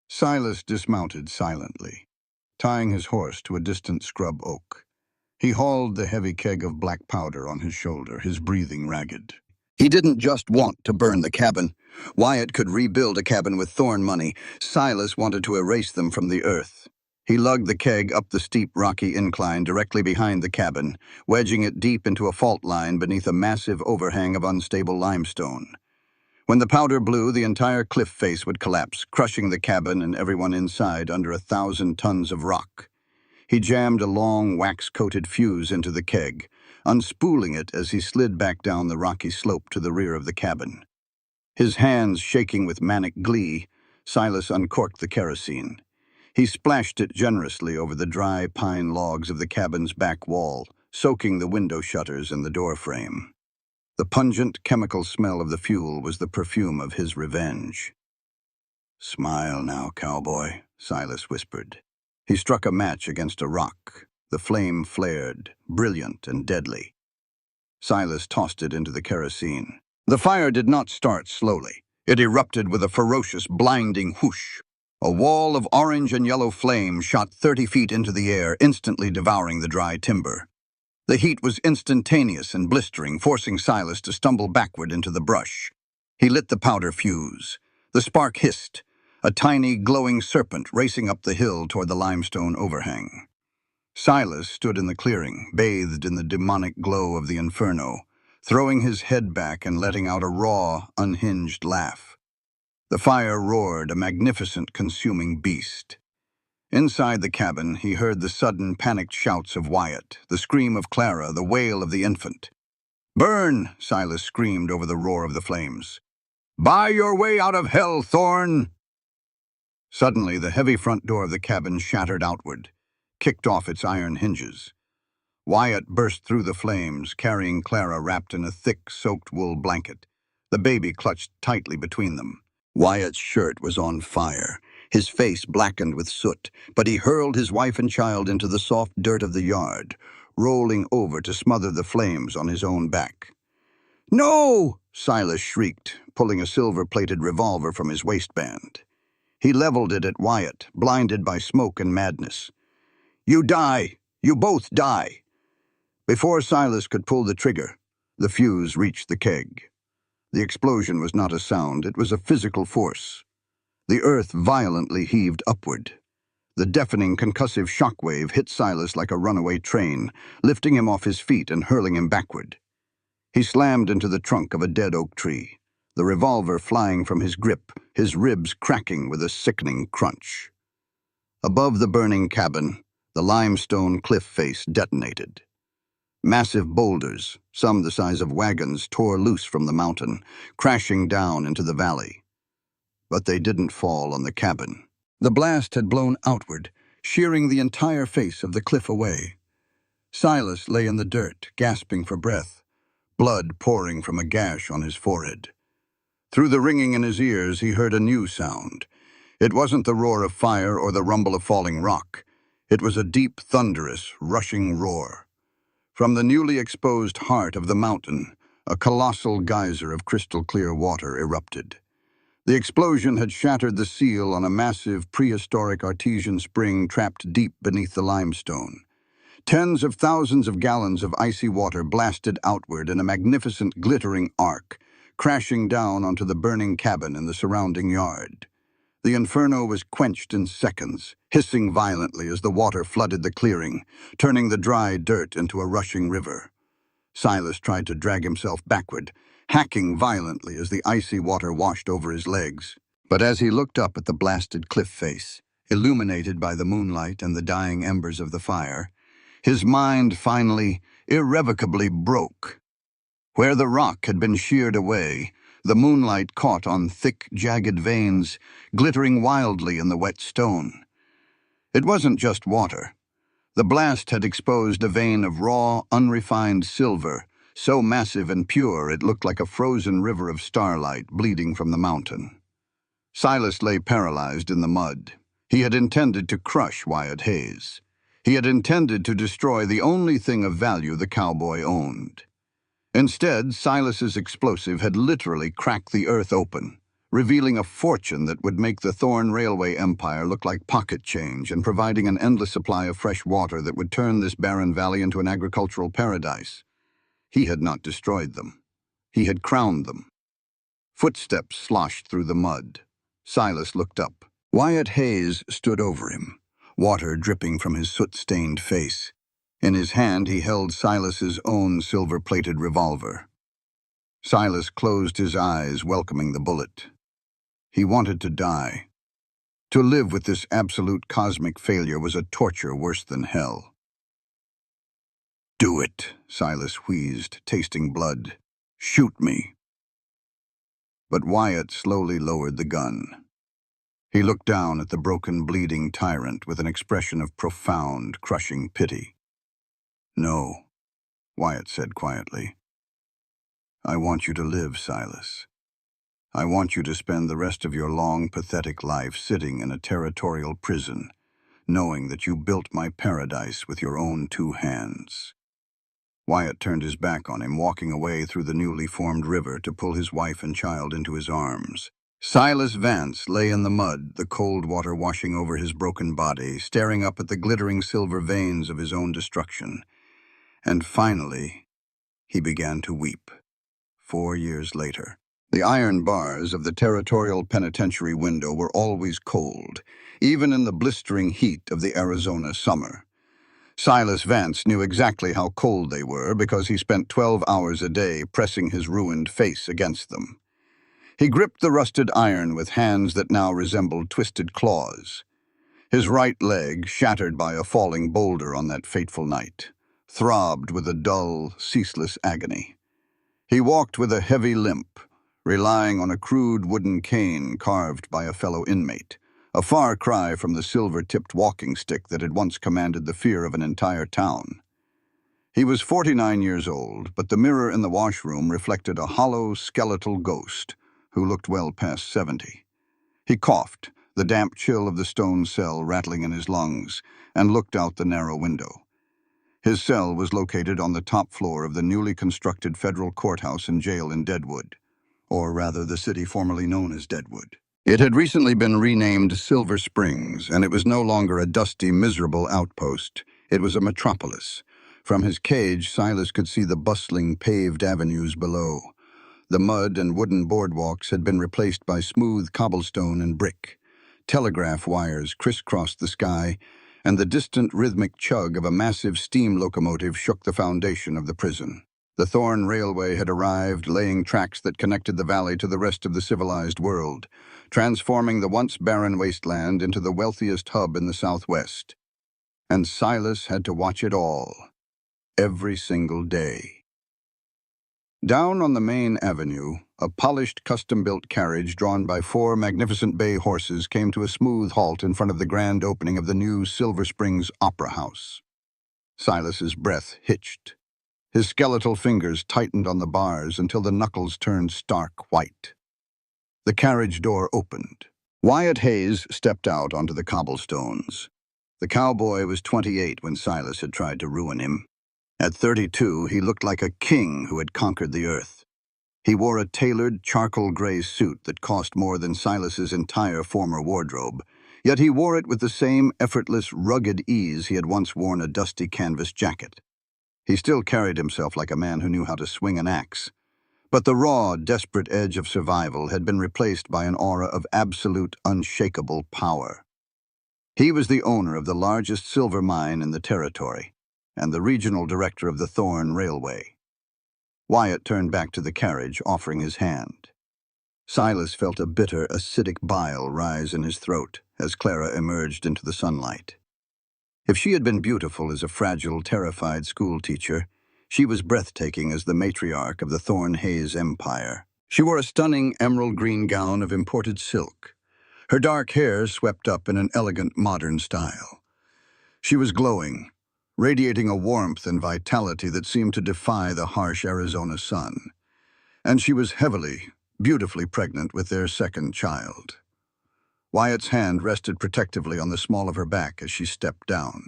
Silas dismounted silently, tying his horse to a distant scrub oak. He hauled the heavy keg of black powder on his shoulder, his breathing ragged. He didn't just want to burn the cabin. Wyatt could rebuild a cabin with Thorne money. Silas wanted to erase them from the earth. He lugged the keg up the steep, rocky incline directly behind the cabin, wedging it deep into a fault line beneath a massive overhang of unstable limestone. When the powder blew, the entire cliff face would collapse, crushing the cabin and everyone inside under 1,000 tons of rock. He jammed a long, wax-coated fuse into the keg, unspooling it as he slid back down the rocky slope to the rear of the cabin. His hands shaking with manic glee, Silas uncorked the kerosene. He splashed it generously over the dry pine logs of the cabin's back wall, soaking the window shutters and the door frame. The pungent chemical smell of the fuel was the perfume of his revenge. "Smile now, cowboy," Silas whispered. He struck a match against a rock. The flame flared, brilliant and deadly. Silas tossed it into the kerosene. The fire did not start slowly. It erupted with a ferocious, blinding whoosh. A wall of orange and yellow flame shot 30 feet into the air, instantly devouring the dry timber. The heat was instantaneous and blistering, forcing Silas to stumble backward into the brush. He lit the powder fuse. The spark hissed, a tiny, glowing serpent racing up the hill toward the limestone overhang. Silas stood in the clearing, bathed in the demonic glow of the inferno, throwing his head back and letting out a raw, unhinged laugh. The fire roared, a magnificent, consuming beast. Inside the cabin, he heard the sudden, panicked shouts of Wyatt, the scream of Clara, the wail of the infant. "Burn!" Silas screamed over the roar of the flames. "Buy your way out of hell, Thorne!" Suddenly, the heavy front door of the cabin shattered outward, kicked off its iron hinges. Wyatt burst through the flames, carrying Clara wrapped in a thick, soaked wool blanket, the baby clutched tightly between them. Wyatt's shirt was on fire, His face blackened with soot, but he hurled his wife and child into the soft dirt of the yard, rolling over to smother the flames on his own back. "No!" Silas shrieked, pulling a silver-plated revolver from his waistband. He leveled it at Wyatt, blinded by smoke and madness. "You die! You both die!" Before Silas could pull the trigger, the fuse reached the keg. The explosion was not a sound, it was a physical force. The earth violently heaved upward. The deafening concussive shockwave hit Silas like a runaway train, lifting him off his feet and hurling him backward. He slammed into the trunk of a dead oak tree, the revolver flying from his grip, his ribs cracking with a sickening crunch. Above the burning cabin, the limestone cliff face detonated. Massive boulders, some the size of wagons, tore loose from the mountain, crashing down into the valley. But they didn't fall on the cabin. The blast had blown outward, shearing the entire face of the cliff away. Silas lay in the dirt, gasping for breath, blood pouring from a gash on his forehead. Through the ringing in his ears, he heard a new sound. It wasn't the roar of fire or the rumble of falling rock. It was a deep, thunderous, rushing roar. From the newly exposed heart of the mountain, a colossal geyser of crystal-clear water erupted. The explosion had shattered the seal on a massive prehistoric artesian spring trapped deep beneath the limestone. Tens of thousands of gallons of icy water blasted outward in a magnificent glittering arc, crashing down onto the burning cabin and the surrounding yard. The inferno was quenched in seconds, hissing violently as the water flooded the clearing, turning the dry dirt into a rushing river. Silas tried to drag himself backward, hacking violently as the icy water washed over his legs. But as he looked up at the blasted cliff face, illuminated by the moonlight and the dying embers of the fire, his mind finally, irrevocably broke. Where the rock had been sheared away, the moonlight caught on thick, jagged veins, glittering wildly in the wet stone. It wasn't just water. The blast had exposed a vein of raw, unrefined silver, so massive and pure it looked like a frozen river of starlight bleeding from the mountain. Silas lay paralyzed in the mud. He had intended to crush Wyatt Hayes. He had intended to destroy the only thing of value the cowboy owned. Instead, Silas's explosive had literally cracked the earth open, revealing a fortune that would make the Thorn Railway Empire look like pocket change and providing an endless supply of fresh water that would turn this barren valley into an agricultural paradise. He had not destroyed them. He had crowned them. Footsteps sloshed through the mud. Silas looked up. Wyatt Hayes stood over him, water dripping from his soot-stained face. In his hand he held Silas's own silver-plated revolver. Silas closed his eyes, welcoming the bullet. He wanted to die. To live with this absolute cosmic failure was a torture worse than hell. "Do it," Silas wheezed, tasting blood. "Shoot me." But Wyatt slowly lowered the gun. He looked down at the broken, bleeding tyrant with an expression of profound, crushing pity. "No," Wyatt said quietly. "I want you to live, Silas. I want you to spend the rest of your long, pathetic life sitting in a territorial prison, knowing that you built my paradise with your own 2 hands." Wyatt turned his back on him, walking away through the newly formed river to pull his wife and child into his arms. Silas Vance lay in the mud, the cold water washing over his broken body, staring up at the glittering silver veins of his own destruction. And finally, he began to weep. 4 years later. The iron bars of the territorial penitentiary window were always cold, even in the blistering heat of the Arizona summer. Silas Vance knew exactly how cold they were because he spent 12 hours a day pressing his ruined face against them. He gripped the rusted iron with hands that now resembled twisted claws. His right leg, shattered by a falling boulder on that fateful night, throbbed with a dull, ceaseless agony. He walked with a heavy limp, relying on a crude wooden cane carved by a fellow inmate, a far cry from the silver-tipped walking stick that had once commanded the fear of an entire town. He was 49 years old, but the mirror in the washroom reflected a hollow, skeletal ghost who looked well past 70. He coughed, the damp chill of the stone cell rattling in his lungs, and looked out the narrow window. His cell was located on the top floor of the newly constructed federal courthouse and jail in Deadwood, or rather the city formerly known as Deadwood. It had recently been renamed Silver Springs, and it was no longer a dusty, miserable outpost. It was a metropolis. From his cage, Silas could see the bustling, paved avenues below. The mud and wooden boardwalks had been replaced by smooth cobblestone and brick. Telegraph wires crisscrossed the sky, and the distant rhythmic chug of a massive steam locomotive shook the foundation of the prison. The Thorn Railway had arrived, laying tracks that connected the valley to the rest of the civilized world, transforming the once barren wasteland into the wealthiest hub in the Southwest. And Silas had to watch it all, every single day. Down on the main avenue, a polished custom-built carriage drawn by 4 magnificent bay horses came to a smooth halt in front of the grand opening of the new Silver Springs Opera House. Silas's breath hitched. His skeletal fingers tightened on the bars until the knuckles turned stark white. The carriage door opened. Wyatt Hayes stepped out onto the cobblestones. The cowboy was 28 when Silas had tried to ruin him. At 32, he looked like a king who had conquered the earth. He wore a tailored, charcoal-gray suit that cost more than Silas's entire former wardrobe, yet he wore it with the same effortless, rugged ease he had once worn a dusty canvas jacket. He still carried himself like a man who knew how to swing an axe. But the raw, desperate edge of survival had been replaced by an aura of absolute, unshakable power. He was the owner of the largest silver mine in the territory, and the regional director of the Thorn Railway. Wyatt turned back to the carriage, offering his hand. Silas felt a bitter, acidic bile rise in his throat as Clara emerged into the sunlight. If she had been beautiful as a fragile, terrified schoolteacher, she was breathtaking as the matriarch of the Thorn Hayes Empire. She wore a stunning emerald green gown of imported silk, her dark hair swept up in an elegant, modern style. She was glowing, radiating a warmth and vitality that seemed to defy the harsh Arizona sun. And she was heavily, beautifully pregnant with their second child. Wyatt's hand rested protectively on the small of her back as she stepped down.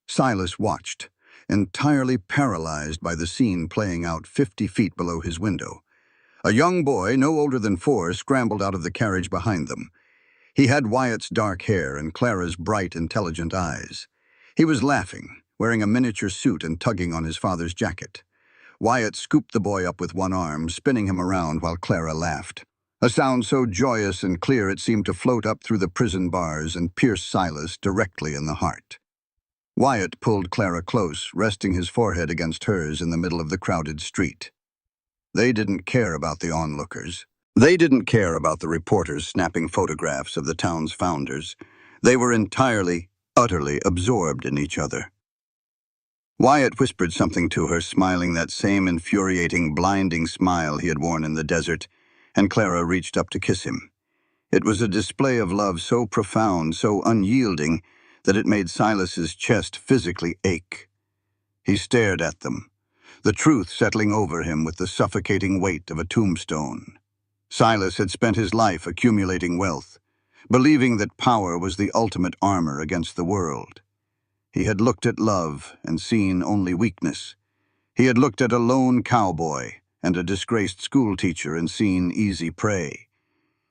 Silas watched, entirely paralyzed by the scene playing out 50 feet below his window. A young boy, no older than 4, scrambled out of the carriage behind them. He had Wyatt's dark hair and Clara's bright, intelligent eyes. He was laughing, wearing a miniature suit and tugging on his father's jacket. Wyatt scooped the boy up with one arm, spinning him around while Clara laughed. A sound so joyous and clear it seemed to float up through the prison bars and pierce Silas directly in the heart. Wyatt pulled Clara close, resting his forehead against hers in the middle of the crowded street. They didn't care about the onlookers. They didn't care about the reporters snapping photographs of the town's founders. They were entirely, utterly absorbed in each other. Wyatt whispered something to her, smiling that same infuriating, blinding smile he had worn in the desert, and Clara reached up to kiss him. It was a display of love so profound, so unyielding, that it made Silas's chest physically ache. He stared at them, the truth settling over him with the suffocating weight of a tombstone. Silas had spent his life accumulating wealth, believing that power was the ultimate armor against the world. He had looked at love and seen only weakness. He had looked at a lone cowboy and a disgraced schoolteacher and seen easy prey.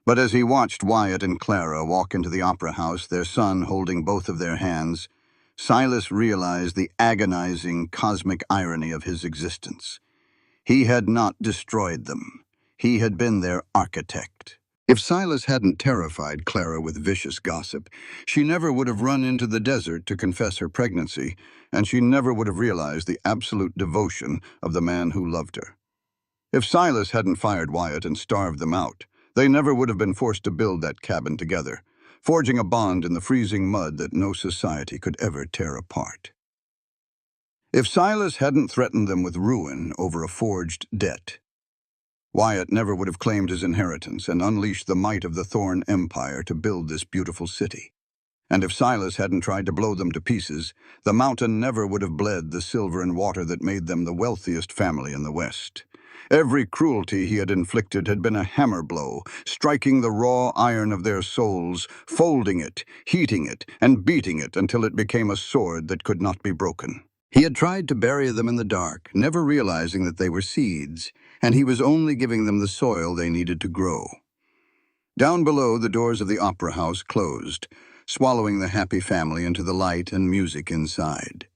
But as he watched Wyatt and Clara walk into the opera house, their son holding both of their hands, Silas realized the agonizing, cosmic irony of his existence. He had not destroyed them. He had been their architect. If Silas hadn't terrified Clara with vicious gossip, she never would have run into the desert to confess her pregnancy, and she never would have realized the absolute devotion of the man who loved her. If Silas hadn't fired Wyatt and starved them out, they never would have been forced to build that cabin together, forging a bond in the freezing mud that no society could ever tear apart. If Silas hadn't threatened them with ruin over a forged debt, Wyatt never would have claimed his inheritance and unleashed the might of the Thorn Empire to build this beautiful city. And if Silas hadn't tried to blow them to pieces, the mountain never would have bled the silver and water that made them the wealthiest family in the West. Every cruelty he had inflicted had been a hammer blow, striking the raw iron of their souls, folding it, heating it, and beating it until it became a sword that could not be broken. He had tried to bury them in the dark, never realizing that they were seeds, and he was only giving them the soil they needed to grow. Down below, the doors of the opera house closed, swallowing the happy family into the light and music inside.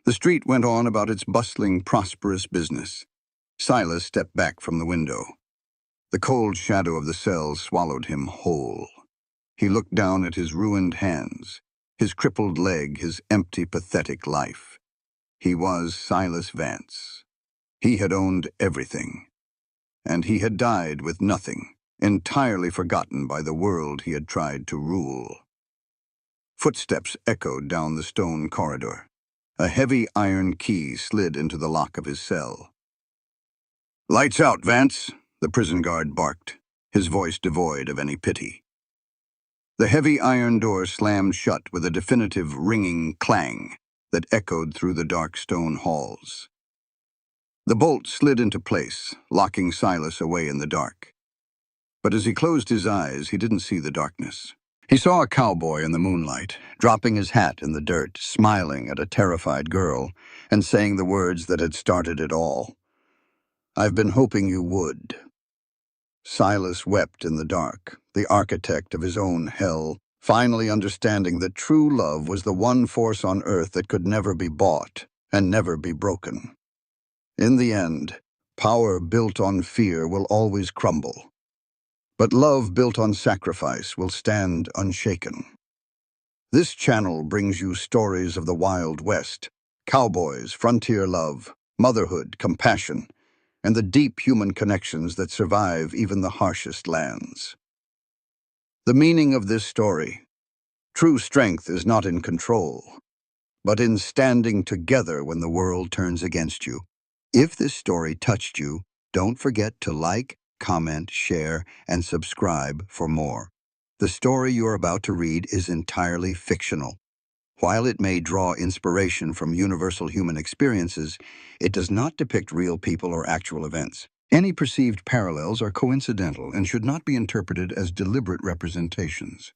The street went on about its bustling, prosperous business. Silas stepped back from the window. The cold shadow of the cell swallowed him whole. He looked down at his ruined hands, his crippled leg, his empty, pathetic life. He was Silas Vance. He had owned everything, and he had died with nothing, entirely forgotten by the world he had tried to rule. Footsteps echoed down the stone corridor. A heavy iron key slid into the lock of his cell. "Lights out, Vance," the prison guard barked, his voice devoid of any pity. The heavy iron door slammed shut with a definitive ringing clang that echoed through the dark stone halls. The bolt slid into place, locking Silas away in the dark. But as he closed his eyes, he didn't see the darkness. He saw a cowboy in the moonlight, dropping his hat in the dirt, smiling at a terrified girl, and saying the words that had started it all. "I've been hoping you would." Silas wept in the dark, the architect of his own hell, finally understanding that true love was the one force on earth that could never be bought and never be broken. In the end, power built on fear will always crumble, but love built on sacrifice will stand unshaken. This channel brings you stories of the Wild West, cowboys, frontier love, motherhood, compassion, and the deep human connections that survive even the harshest lands. The meaning of this story: true strength is not in control, but in standing together when the world turns against you. If this story touched you, don't forget to like, comment, share, and subscribe for more. The story you're about to read is entirely fictional. While it may draw inspiration from universal human experiences, it does not depict real people or actual events. Any perceived parallels are coincidental and should not be interpreted as deliberate representations.